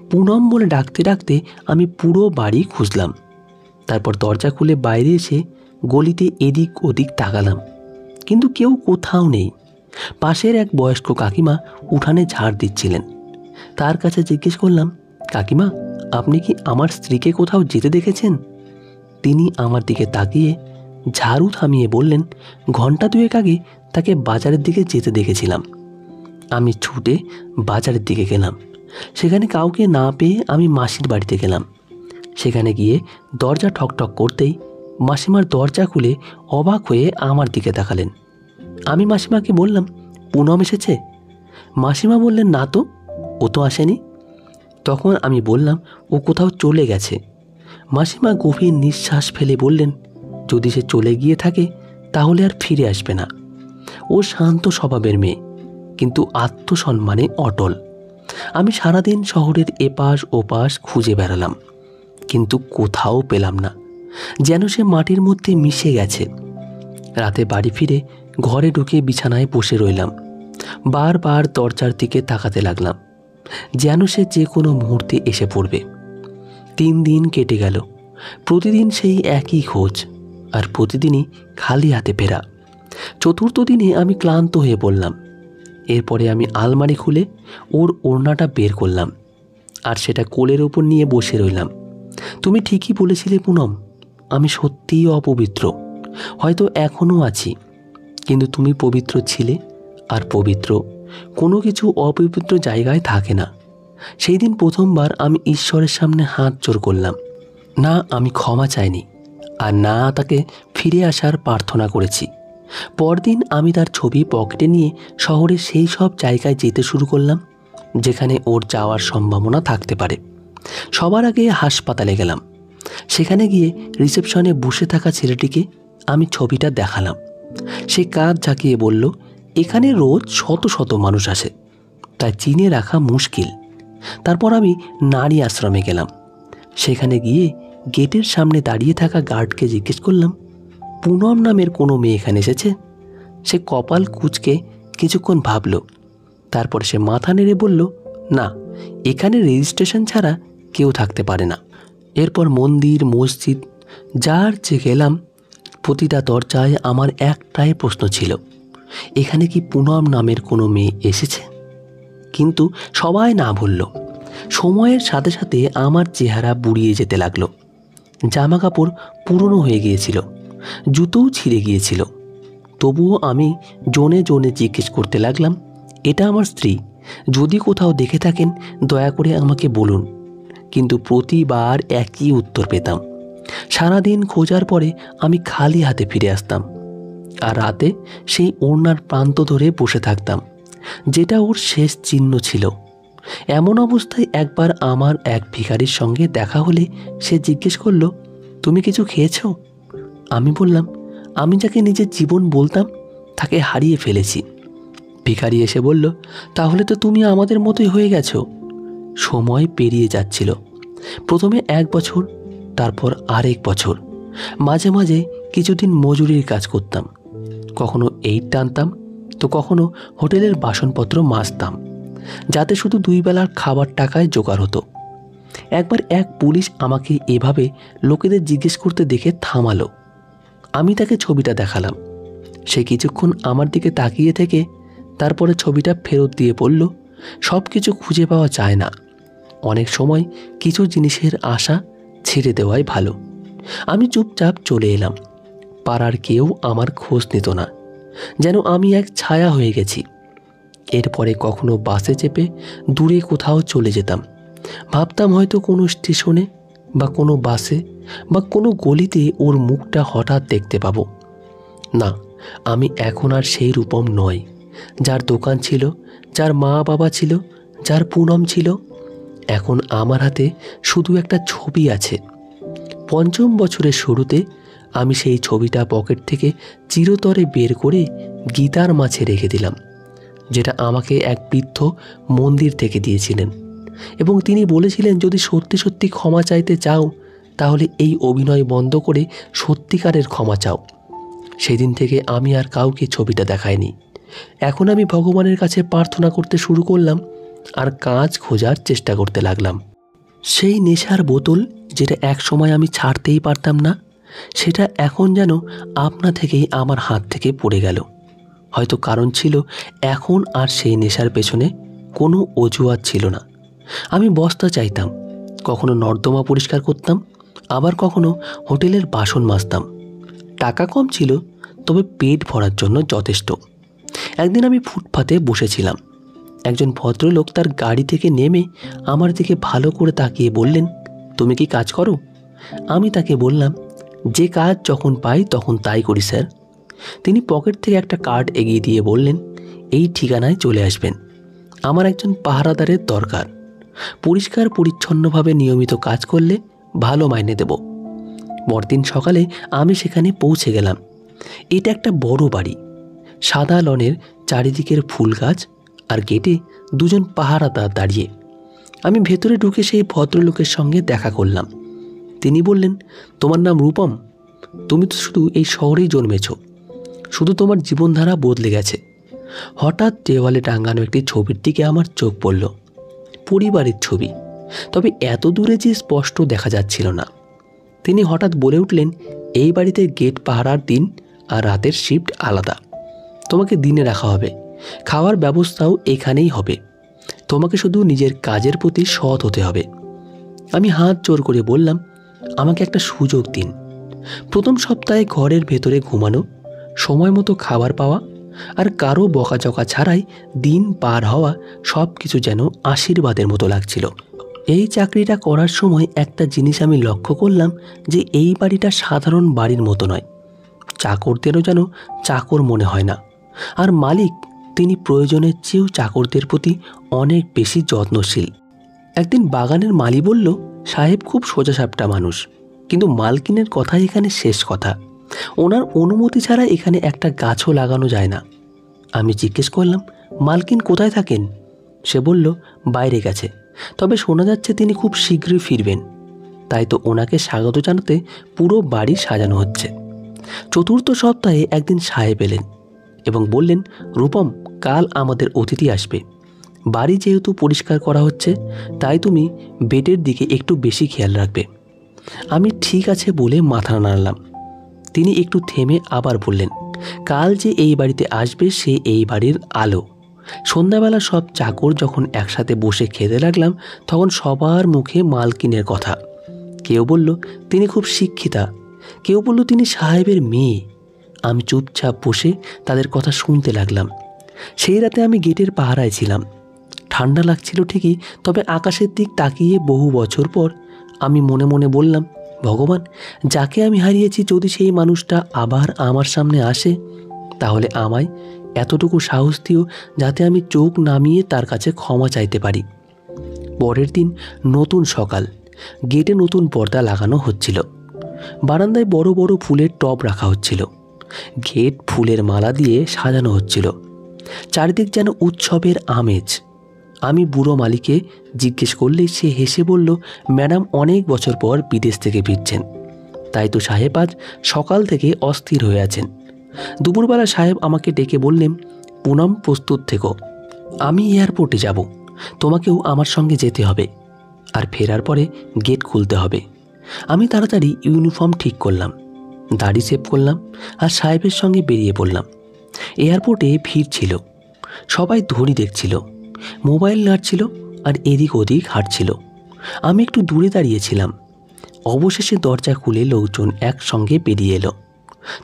পুনম বলে ডাকতে ডাকতে আমি পুরো বাড়ি খুঁজলাম। তারপর দরজা খুলে বাইরে এসে গলিতে এদিক ওদিক তাকালাম, কিন্তু কেউ কোথাও নেই। পাশের এক বয়স্ক কাকিমা উঠানে ঝাড় দিচ্ছিলেন। তার কাছে জিজ্ঞেস করলাম, কাকিমা, আপনি কি আমার স্ত্রীকে কোথাও যেতে দেখেছেন? তিনি আমার দিকে তাকিয়ে ঝাড়ু থামিয়ে বললেন, ঘন্টা দুয়েক আগে তাকে বাজারের দিকে যেতে দেখেছিলাম। আমি ছুটে বাজারের দিকে গেলাম। সেখানে কাউকে না পেয়ে আমি মাসির বাড়িতে গেলাম। সেখানে গিয়ে দরজা ঠকঠক করতেই মাসিমার দরজা খুলে অবাক হয়ে আমার দিকে তাকালেন। আমি মাসিমাকে বললাম, পুনম এসেছে? মাসিমা বললেন, না তো, ও তো আসেনি। তখন আমি বললাম, ও কোথাও চলে গেছে। মাসিমা গভীর নিঃশ্বাস ফেলে বললেন, যদি সে চলে গিয়ে থাকে তাহলে আর ফিরে আসবে না। ও শান্ত স্বভাবের মেয়ে, কিন্তু আত্মসম্মানে অটল। আমি সারাদিন শহরের এপাশ ওপাশ খুঁজে বেড়ালাম, কিন্তু কোথাও পেলাম না, যেন সে মাটির মধ্যে মিশে গেছে। রাতে বাড়ি ফিরে ঘরে ঢুকে বিছানায় বসে রইলাম। বারবার দরজার দিকে তাকাতে লাগলাম, যেন সে যে কোনো মুহূর্তে এসে পড়বে। 3 দিন কেটে গেল। প্রতিদিন সেই একই খোঁজ, আর প্রতিদিনই খালি হাতে ফেরা। 4র্থ দিনে আমি ক্লান্ত হয়ে পড়লাম। এরপরে আমি আলমারি খুলে ওর ওড়নাটা বের করলাম, আর সেটা কোলের ওপর নিয়ে বসে রইলাম। তুমি ঠিকই বলেছিলে পুনম, আমি সত্যিই অপবিত্র, হয়তো এখনও আছি, কিন্তু তুমি পবিত্র ছিলে, আর পবিত্র কোনো কিছু অপবিত্র জায়গায় থাকে না। সেই দিন প্রথমবার আমি ঈশ্বরের সামনে হাত জোড় করলাম। না আমি ক্ষমা চাইনি, আর না তাকে ফিরে আসার প্রার্থনা করেছি। পরদিন আমি তার ছবি পকেটে নিয়ে শহরের সেই সব জায়গায় যেতে শুরু করলাম যেখানে ওর যাওয়ার সম্ভাবনা থাকতে পারে। সবার আগে হাসপাতালে গেলাম। সেখানে গিয়ে রিসেপশনে বসে থাকা ছেলেটিকে আমি ছবিটা দেখালাম। সে কাঁধ ঝাঁকিয়ে বলল, এখানে রোজ শত শত মানুষ আসে, তাই চিনে রাখা মুশকিল। তারপর আমি নারী আশ্রমে গেলাম। সেখানে গিয়ে গেটের সামনে দাঁড়িয়ে থাকা গার্ডকে জিজ্ঞেস করলাম, পুনম নামের কোনো মেয়ে এখানে এসেছে? সে কপাল কুঁচকে কিছুক্ষণ ভাবল, তারপর সে মাথা নেড়ে বলল, না, এখানে রেজিস্ট্রেশন ছাড়া কেউ থাকতে পারে না। এরপর মন্দির, মসজিদ যার যে গেলাম, প্রতিটা দরজায় আমার একটাই প্রশ্ন ছিল, এখানে কি পুনম নামের কোনো মেয়ে এসেছে? কিন্তু সবাই না বলল। সময়ের সাথে সাথে আমার চেহারা বুড়িয়ে যেতে লাগলো। জামা কাপড় পুরনো হয়ে গিয়েছিল, জুতোও ছিঁড়ে গিয়েছিল। তবুও আমি জনে জনে জিজ্ঞেস করতে লাগলাম, এটা আমার স্ত্রী, যদি কোথাও দেখে থাকেন দয়া করে আমাকে বলুন। কিন্তু প্রতিবার একই উত্তর পেতাম। সারাদিন খোঁজার পরে আমি খালি হাতে ফিরে আসতাম, আর রাতে সেই ওড়নার প্রান্ত ধরে বসে থাকতাম, যেটা ওর শেষ চিহ্ন ছিল। এমন অবস্থায় একবার আমার এক ভিখারির সঙ্গে দেখা হলে সে জিজ্ঞেস করলো, তুমি কিছু খেয়েছো? আমি বললাম, আমি যাকে নিজের জীবন বলতাম তাকে হারিয়ে ফেলেছি। ভিখারি এসে বলল, তাহলে তো তুমি আমাদের মতোই হয়ে গেছো। সময় পেরিয়ে যাচ্ছিল। প্রথমে 1 বছর, তারপর আরেক বছর। মাঝে মাঝে কিছুদিন মজুরির কাজ করতাম, কখনো এইট টানতাম, তো কখনো হোটেলের বাসনপত্র মাজতাম, যাতে শুধু 2 বেলার খাবার টাকায় জোগাড় হতো। একবার এক পুলিশ আমাকে এভাবে লোকেদের জিজ্ঞেস করতে দেখে থামালো। আমি তাকে ছবিটা দেখালাম। সে কিছুক্ষণ আমার দিকে তাকিয়ে থেকে তারপরে ছবিটা ফেরত দিয়ে বলল, সব কিছু খুঁজে পাওয়া যায় না, অনেক সময় কিছু জিনিসের আশা ছেড়ে দেওয়াই ভালো। আমি চুপচাপ চলে এলাম। পাড়ার কেউ আমার খোঁজ নিত না, যেন আমি এক ছায়া হয়ে গেছি। এরপরে কখনো বাসে চেপে দূরে কোথাও চলে যেতাম। ভাবতাম হয়তো কোনো স্টেশনে বা কোনো বাসে বা কোনো গলিতে ওর মুখটা হঠাৎ দেখতে পাবো। না, আমি এখন আর সেই রূপম নয়, যার দোকান ছিল, যার মা বাবা ছিল, যার পুনম ছিল। এখন আমার হাতে শুধু একটা ছবি আছে। পঞ্চম বছরের শুরুতে আমি সেই ছবিটা পকেট থেকে চিরতরে বের করে গীতার মাঝে রেখে দিলাম, যেটা আমাকে এক বৃদ্ধ মন্দির থেকে দিয়েছিলেন, এবং তিনি বলেছিলেন যদি সত্যি সত্যি ক্ষমা চাইতে চাও তাহলে এই অভিনয় বন্ধ করে সত্যিকারের ক্ষমা চাও। সেদিন থেকে আমি আর কাউকে ছবিটা দেখাইনি। এখন আমি ভগবানের কাছে প্রার্থনা করতে শুরু করলাম আর কাজ খোঁজার চেষ্টা করতে লাগলাম। সেই নেশার বোতল যেটা এক সময় আমি ছাড়তেই পারতাম না, সেটা এখন যেন আপনা থেকেই আমার হাত থেকে পড়ে গেল। হয়তো কারণ ছিল এখন আর সেই নেশার পেছনে কোনো অজুহাত ছিল না। আমি বস্তা চাইতাম, কখনো নর্দমা পরিষ্কার করতাম, আবার কখনো হোটেলের বাসন মাজতাম। টাকা কম ছিল, তবে পেট ভরার জন্য যথেষ্ট। একদিন আমি ফুটপাতে বসেছিলাম। একজন ভদ্রলোক তার গাড়ি থেকে নেমে আমার দিকে ভালো করে তাকিয়ে বললেন, তুমি কি কাজ করো? আমি তাকে বললাম, যে কাজ যখন পাই তখন তাই করি স্যার। তিনি পকেট থেকে একটা কার্ড এগিয়ে দিয়ে বললেন, এই ঠিকানায় চলে আসবেন, আমার একজন পাহারাদারের দরকার। পরিষ্কার পরিচ্ছন্নভাবে নিয়মিত কাজ করলে ভালো মাইনে দেব। পরদিন সকালে আমি সেখানে পৌঁছে গেলাম। এটা একটা বড় বাড়ি, সাদা লনের চারিদিকের ফুল গাছ, আর গেটে দুজন পাহারাদার দাঁড়িয়ে। আমি ভেতরে ঢুকে সেই ভদ্রলোকের সঙ্গে দেখা করলাম। তিনি বললেন, তোমার নাম রূপম? তুমি তো শুধু এই শহরেই জন্মেছ, শুধু তোমার জীবনধারা বদলে গেছে। হঠাৎ দেওয়ালে টাঙানো একটি ছবির দিকে আমার চোখ পড়ল। পরিবারের ছবি, তবে এত দূরে যে স্পষ্ট দেখা যাচ্ছিল না। তিনি হঠাৎ বলে উঠলেন, এই বাড়িতে গেট পাহারার দিন আর রাতের শিফট আলাদা। তোমাকে দিনে রাখা হবে, খাওয়ার ব্যবস্থাও এখানেই হবে। তোমাকে শুধু নিজের কাজের প্রতি সৎ হতে হবে। আমি হাত জোর করে বললাম, আমাকে একটা সুযোগ দিন। প্রথম সপ্তাহে ঘরের ভেতরে ঘুমানো, সময় মতো খাবার পাওয়া আর কারো বকাঝকা ছাড়াই দিন পার হওয়া, সব কিছু যেন আশীর্বাদের মতো লাগছিল। এই চাকরিটা করার সময় একটা জিনিস আমি লক্ষ্য করলাম, যে এই বাড়িটা সাধারণ বাড়ির মতো নয়। চাকরদেরও যেন চাকর মনে হয় না, আর মালিক, তিনি প্রয়োজনের চেয়েও চাকরদের প্রতি অনেক বেশি যত্নশীল। একদিন বাগানের মালি বলল, সাহেব খুব সোজাসাপটা মানুষ, কিন্তু মালকিনের কথাই এখানে শেষ কথা। ওনার অনুমতি ছাড়া এখানে একটা গাছও লাগানো যায় না। আমি জিজ্ঞেস করলাম, মালকিন কোথায় থাকেন? সে বলল, বাইরে গেছে, তবে শোনা যাচ্ছে তিনি খুব শীঘ্রই ফিরবেন। তাই তো ওনাকে স্বাগত জানাতে পুরো বাড়ি সাজানো হচ্ছে। চতুর্থ সপ্তাহে একদিন সাহেব এলেন এবং বললেন, রূপম, কাল আমাদের অতিথি আসবে। বাড়ি যেহেতু পরিষ্কার করা হচ্ছে, তাই তুমি বেডের দিকে একটু বেশি খেয়াল রাখবে। আমি ঠিক আছে বলে মাথা নাড়লাম। তিনি একটু থেমে আবার বললেন, কাল যে এই বাড়িতে আসবে সে এই বাড়ির আলো। সন্ধ্যাবেলা সব চাকর যখন একসাথে বসে খেতে লাগলাম, তখন সবার মুখে মালকিনের কথা। কেউ বলল তিনি খুব শিক্ষিতা, কেউ বলল তিনি সাহেবের মেয়ে। আমি চুপচাপ বসে তাদের কথা শুনতে লাগলাম। সেই রাতে আমি গেটের পাহারায় ছিলাম। ঠান্ডা লাগছিল ঠিকই, তবে আকাশের দিক তাকিয়ে বহু বছর পর আমি মনে মনে বললাম, ভগবান, যাকে আমি হারিয়েছি যদি সেই মানুষটা আবার আমার সামনে আসে, তাহলে আমায় এতটুকু সাহস দিও যাতে আমি চোখ নামিয়ে তার কাছে ক্ষমা চাইতে পারি। পরের দিন নতুন সকাল, গেটে নতুন পর্দা লাগানো হচ্ছিল। বারান্দায় বড় বড় ফুলের টব রাখা হচ্ছিল। গেট ফুলের মালা দিয়ে সাজানো হচ্ছিল। চারিদিক যেন উৎসবের আমেজ। আমি বুড়ো মালিকে জিজ্ঞেস করলেই সে হেসে বলল, ম্যাডাম অনেক বছর পর বিদেশ থেকে ফিরছেন, তাই তো সাহেব আজ সকাল থেকে অস্থির হয়ে আছেন। দুপুরবেলা সাহেব আমাকে ডেকে বললেন, পুনম, প্রস্তুত থেকো, আমি এয়ারপোর্টে যাব, তোমাকেও আমার সঙ্গে যেতে হবে, আর ফেরার পরে গেট খুলতে হবে। আমি তাড়াতাড়ি ইউনিফর্ম ঠিক করলাম, দাড়ি সেভ করলাম আর সাহেবের সঙ্গে বেরিয়ে পড়লাম। এয়ারপোর্টে ভিড় ছিল। সবাই ঘড়ি দেখছিল, মোবাইল নাড়ছিল আর এদিক ওদিক হাঁটছিল। আমি একটু দূরে দাঁড়িয়েছিলাম। অবশেষে দরজা খুলে লোকজন একসঙ্গে বেরিয়ে এলো।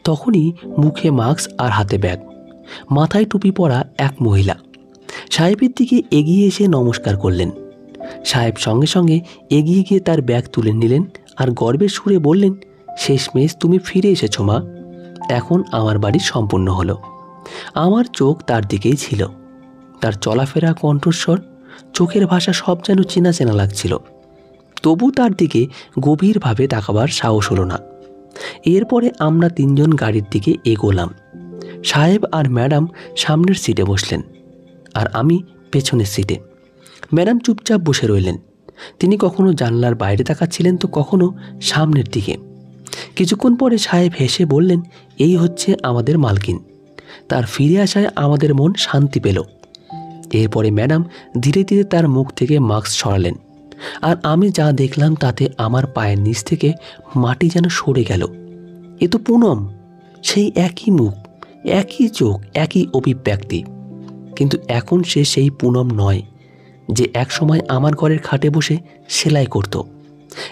তখনই মুখে মাস্ক আর হাতে ব্যাগ, মাথায় টুপি পরা এক মহিলা সাহেবের দিকে এগিয়ে এসে নমস্কার করলেন। সাহেব সঙ্গে সঙ্গে এগিয়ে গিয়ে তার ব্যাগ তুলে নিলেন আর গর্বের সুরে বললেন, শেষমেশ তুমি ফিরে এসেছো মা, এখন আমার বাড়ি সম্পূর্ণ হলো। আমার চোখ তার দিকেই ছিল। তার চলাফেরা, কণ্ঠস্বর, চোখের ভাষা সব যেন চেনা চেনা লাগছিল। তবু তার দিকে গভীরভাবে তাকাবার সাহস হলো না। এরপরে আমরা তিনজন গাড়ির দিকে এগোলাম। সাহেব আর ম্যাডাম সামনের সিটে বসলেন আর আমি পেছনের সিটে। ম্যাডাম চুপচাপ বসে রইলেন। তিনি কখনো জানলার বাইরে তাকাচ্ছিলেন তো কখনো সামনের দিকে। কিছুক্ষণ পরে সাহেব হেসে বললেন, এই হচ্ছে আমাদের মালকিন। তার ফিরে আসায় আমাদের মন শান্তি পেল। এরপরে ম্যাডাম ধীরে ধীরে তার মুখ থেকে মাস্ক সরালেন আর আমি যা দেখলাম তাতে আমার পায়ের নিচ থেকে মাটি যেন সরে গেল। এ তো পুনম, সেই একই মুখ, একই চোখ, একই অভিব্যক্তি। কিন্তু এখন সে সেই পুনম নয় যে একসময় আমার ঘরের খাটে বসে সেলাই করত।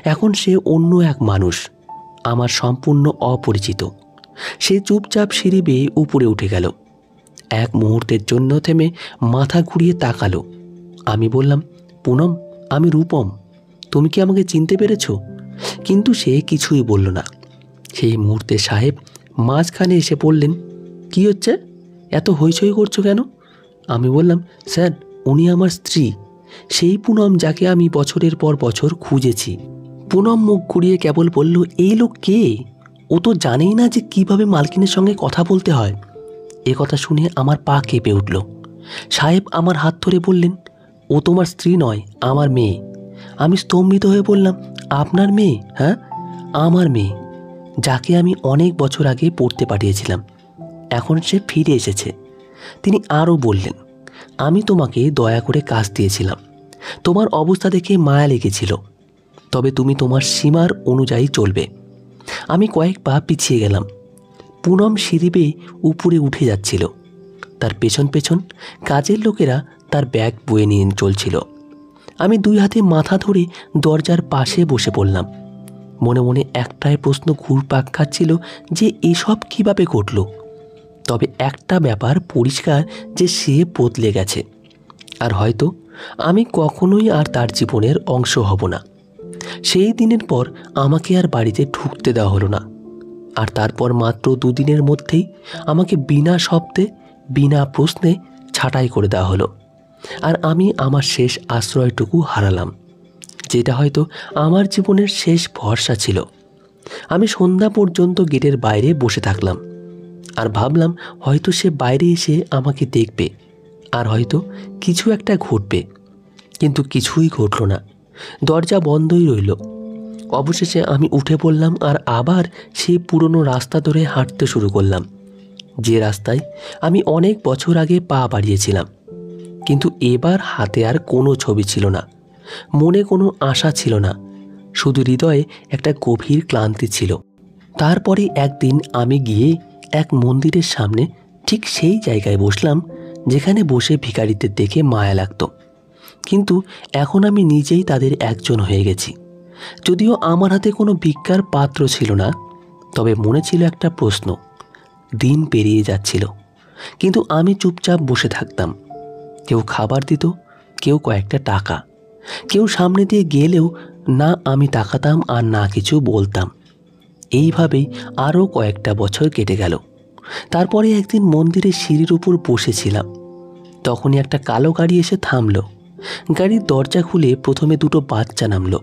এখন সে অন্য এক মানুষ, আমার সম্পূর্ণ অপরিচিত। সে চুপচাপ সিঁড়ি বেয়ে উপরে উঠে গেল। এক মুহূর্তের জন্য থেমে মাথা ঘুরিয়ে তাকালো। আমি বললাম, পুনম, আমি রূপম, তুমি কি আমাকে চিনতে পেরেছ? কিন্তু সে কিছুই বলল না। সেই মুহূর্তে সাহেব মাঝখানে এসে পড়লেন, কি হচ্ছে, এত হইচই করছো কেন? আমি বললাম, স্যার, উনি আমার স্ত্রী, সেই পুনম যাকে আমি বছরের পর বছর খুঁজেছি। পুনম মুখ ঘুরিয়ে কেবল বলল, এই লোক কে? ও তো জানেই না যে কিভাবে মালকিনের সঙ্গে কথা বলতে হয়। এ কথা শুনে আমার পা কেঁপে উঠল। সাহেব আমার হাত ধরে বললেন, ও তোমার স্ত্রী নয়, আমার মেয়ে। আমি স্তম্ভিত হয়ে বললাম, আপনার মেয়ে? হ্যাঁ, আমার মেয়ে, যাকে আমি অনেক বছর আগে পড়তে পাঠিয়েছিলাম। এখন সে ফিরে এসেছে। তিনি আরও বললেন, আমি তোমাকে দয়া করে কাজ দিয়েছিলাম। তোমার অবস্থা দেখে মায়া লেগেছিল, তবে তুমি তোমার সীমার অনুযায়ী চলবে। আমি কয়েক পা পিছিয়ে গেলাম। পুনম সিঁড়ি বেয়ে উপরে উঠে যাচ্ছিল। তার পেছন পেছন কাজের লোকেরা তার ব্যাগ বয়ে নিয়ে চলছিল। আমি দুই হাতে মাথা ধরে দরজার পাশে বসে পড়লাম। মনে মনে একটাই প্রশ্ন ঘুরপাক খাচ্ছিল যে এসব কিভাবে ঘটল। তবে একটা ব্যাপার পরিষ্কার যে সে বদলে গেছে, আর হয়তো আমি কখনোই আর তার জীবনের অংশ হব না। সেই দিনের পর আমাকে আর বাড়িতে ঢুকতে দেওয়া হলো না। আর তারপর মাত্র দুদিনের মধ্যেই আমাকে বিনা শব্দে, বিনা প্রশ্নে ছাঁটাই করে দেওয়া হলো। আর আমি আমার শেষ আশ্রয়টুকু হারালাম, যেটা হয়তো আমার জীবনের শেষ ভরসা ছিল। আমি সন্ধ্যা পর্যন্ত গেটের বাইরে বসে থাকলাম আর ভাবলাম, হয়তো সে বাইরে এসে আমাকে দেখবে আর হয়তো কিছু একটা ঘটবে। কিন্তু কিছুই ঘটল না। দরজা বন্ধই রইল। অবশেষে আমি উঠে পড়লাম আর আবার সেই পুরনো রাস্তা ধরে হাঁটতে শুরু করলাম, যে রাস্তায় আমি অনেক বছর আগে পা বাড়িয়েছিলাম। কিন্তু এবার হাতে আর কোনো ছবি ছিল না, মনে কোনো আশা ছিল না, শুধু হৃদয়ে একটা গভীর ক্লান্তি ছিল। তারপরে একদিন আমি গিয়ে এক মন্দিরের সামনে ঠিক সেই জায়গায় বসলাম যেখানে বসে ভিখারিদের দেখে মায়া লাগত। কিন্তু এখন আমি নিজেই তাদের একজন হয়ে গেছি। যদিও আমার হাতে কোনো ভিক্ষার পাত্র ছিল না, তবে মনে ছিল একটা প্রশ্ন। দিন পেরিয়ে যাচ্ছিল, কিন্তু আমি চুপচাপ বসে থাকতাম। কেউ খাবার দিত, কেউ কয়েকটা টাকা। কেউ সামনে দিয়ে গেলেও না আমি তাকাতাম আর না কিছু বলতাম। এইভাবেই আরও কয়েকটা বছর কেটে গেল। তারপরে একদিন মন্দিরের সিঁড়ির উপর বসেছিলাম। তখনই একটা কালো গাড়ি এসে থামলো। গাড়ির দরজা খুলে প্রথমে দুটো বাচ্চা নামলো,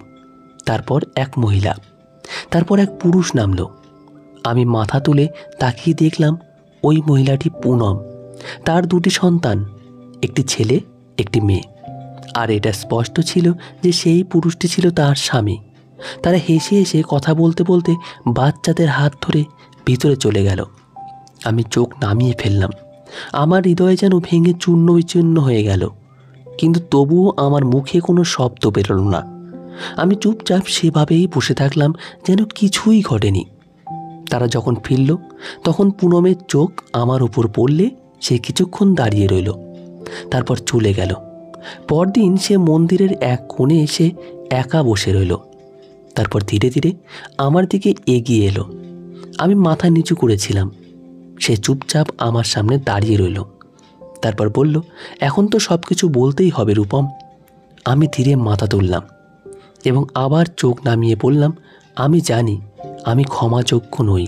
তারপর এক মহিলা, তারপর এক পুরুষ নামলো। আমি মাথা তুলে তাকিয়ে দেখলাম ওই মহিলাটি পুনম। তার দুটি সন্তান, একটি ছেলে, একটি মেয়ে। আর এটা স্পষ্ট ছিল যে সেই পুরুষটি ছিল তার স্বামী। তারা হেসে হেসে কথা বলতে বলতে বাচ্চাদের হাত ধরে ভিতরে চলে গেল। আমি চোখ নামিয়ে ফেললাম। আমার হৃদয় যেন ভেঙে চূর্ণ বিচূর্ণ হয়ে গেল, কিন্তু তবুও আমার মুখে কোনো শব্দ বেরোলো না। আমি চুপচাপ সেভাবেই বসে থাকলাম, যেন কিছুই ঘটেনি। তারা যখন ফিরল, তখন পুনমের চোখ আমার উপর পড়লে সে কিছুক্ষণ দাঁড়িয়ে রইল। তারপর চলে গেল। পরদিন সে মন্দিরের এক কোণে এসে একা বসে রইল। তারপর ধীরে ধীরে আমার দিকে এগিয়ে এলো। আমি মাথা নিচু করেছিলাম। সে চুপচাপ আমার সামনে দাঁড়িয়ে রইল। তারপর বলল, এখন তো সব কিছু বলতেই হবে রূপম। আমি ধীরে মাথা তুললাম এবং আবার চোখ নামিয়ে বললাম, আমি জানি আমি ক্ষমাযোগ্য নই,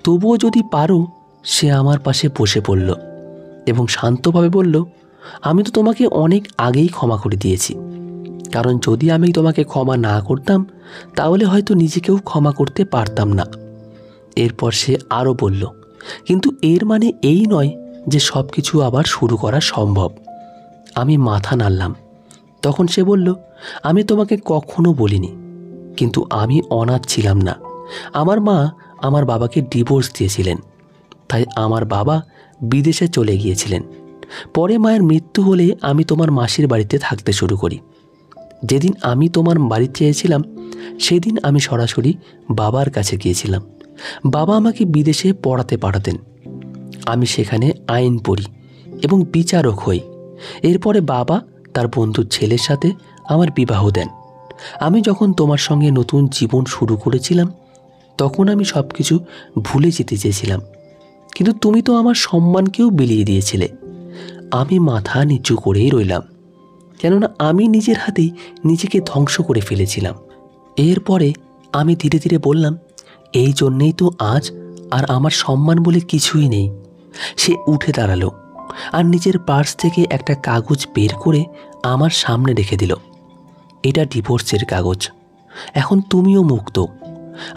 তবুও যদি পারো। সে আমার পাশে বসে পড়ল এবং শান্তভাবে বলল, আমি তো তোমাকে অনেক আগেই ক্ষমা করে দিয়েছি, কারণ যদি আমি তোমাকে ক্ষমা না করতাম তাহলে হয়তো নিজেকেও ক্ষমা করতে পারতাম না। এরপর সে আরও বলল, কিন্তু এর মানে এই নয় যে সব কিছু আবার শুরু করা সম্ভব। আমি মাথা নাড়লাম। তখন সে বলল, আমি তোমাকে কখনো বলিনি, কিন্তু আমি অনাথ ছিলাম না। আমার মা আমার বাবাকে ডিভোর্স দিয়েছিলেন, তাই আমার বাবা বিদেশে চলে গিয়েছিলেন। পরে মায়ের মৃত্যু হলে আমি তোমার মাসির বাড়িতে থাকতে শুরু করি। যেদিন আমি তোমার বাড়ি চেয়েছিলাম সেদিন আমি সরাসরি বাবার কাছে গিয়েছিলাম। বাবা আমাকে বিদেশে পড়াতে পাঠাতেন। আমি সেখানে আইন পড়ি এবং বিচারক হই। এরপরে বাবা তার বন্ধুর ছেলের সাথে আমার বিবাহ দেন। আমি যখন তোমার সঙ্গে নতুন জীবন শুরু করেছিলাম তখন আমি সব কিছু ভুলে যেতে চেয়েছিলাম, কিন্তু তুমি তো আমার সম্মানকেও বিলিয়ে দিয়েছিলে। আমি মাথা নিচু করেই রইলাম, কেননা আমি নিজের হাতেই নিজেকে ধ্বংস করে ফেলেছিলাম। এরপরে আমি ধীরে ধীরে বললাম, এই জন্যেই তো আজ আর আমার সম্মান বলে কিছুই নেই। সে উঠে দাঁড়ালো আর নিজের পার্স থেকে একটা কাগজ বের করে আমার সামনে রেখে দিল। এটা ডিভোর্সের কাগজ, এখন তুমিও মুক্ত।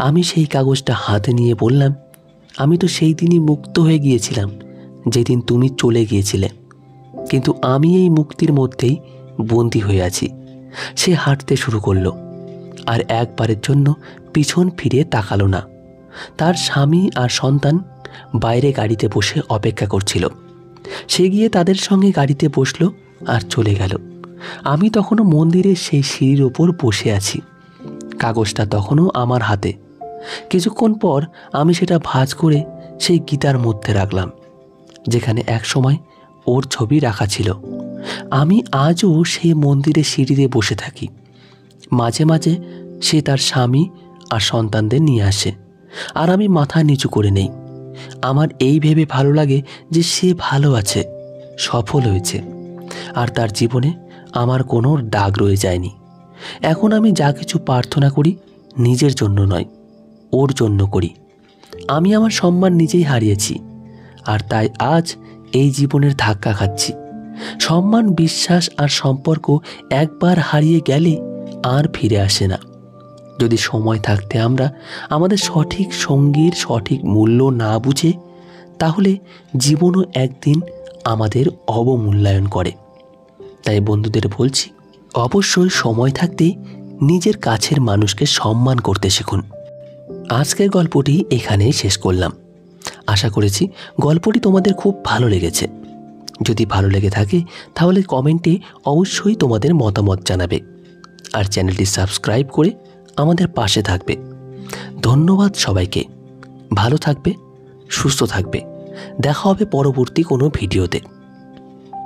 আমি সেই কাগজটা হাতে নিয়ে বললাম, আমি তো সেই দিনই মুক্ত হয়ে গিয়েছিলাম যেদিন তুমি চলে গিয়েছিলে, কিন্তু আমি এই মুক্তির মধ্যেই বন্দী হয়ে আছি। সে হাঁটতে শুরু করলো আর একবারের জন্য পিছন ফিরে তাকালো না। তার স্বামী আর সন্তান বাইরে গাড়িতে বসে অপেক্ষা করছিল। সে গিয়ে তাদের সঙ্গে গাড়িতে বসলো আর চলে গেল। আমি তখনও মন্দিরের সেই সিঁড়ির ওপর বসে আছি। কাগজটা তখনও আমার হাতে। কিছুক্ষণ পর আমি সেটা ভাঁজ করে সেই গীতার মধ্যে রাখলাম, যেখানে একসময় ওর ছবি রাখা ছিল। আমি আজও সেই মন্দিরের সিঁড়িতে বসে থাকি। মাঝে মাঝে সে তার স্বামী আর সন্তানদের নিয়ে আসে, আর আমি মাথা নিচু করে নেই। আমার এই ভেবে ভালো লাগে যে সে ভালো আছে, সফল হয়েছে, আর তার জীবনে আমার কোনো দাগ রয়ে যায়নি। এখন আমি যা কিছু প্রার্থনা করি নিজের জন্য নয়, ওর জন্য করি। আমি আমার সম্মান নিজেই হারিয়েছি, আর তাই আজ এই জীবনের ধাক্কা খাচ্ছি। সম্মান, বিশ্বাস আর সম্পর্ক একবার হারিয়ে গেলে আর ফিরে আসে না। যদি সময় থাকতে আমরা আমাদের সঠিক সঙ্গীর সঠিক মূল্য না বুঝে, তাহলে জীবনও একদিন আমাদের অবমূল্যায়ন করে। তাই বন্ধুদের বলছি, অবশ্যই সময় থাকতে নিজের কাছের মানুষকে সম্মান করতে শিখুন। আজকের গল্পটি এখানেই শেষ করলাম। আশা করেছি গল্পটি তোমাদের খুব ভালো লেগেছে। যদি ভালো লেগে থাকে তাহলে কমেন্টে অবশ্যই তোমাদের মতামত জানাবে, আর চ্যানেলটি সাবস্ক্রাইব করে আমাদের পাশে থাকবে। ধন্যবাদ সবাইকে। ভালো থাকবে, সুস্থ থাকবে। দেখা হবে পরবর্তী কোনো ভিডিওতে।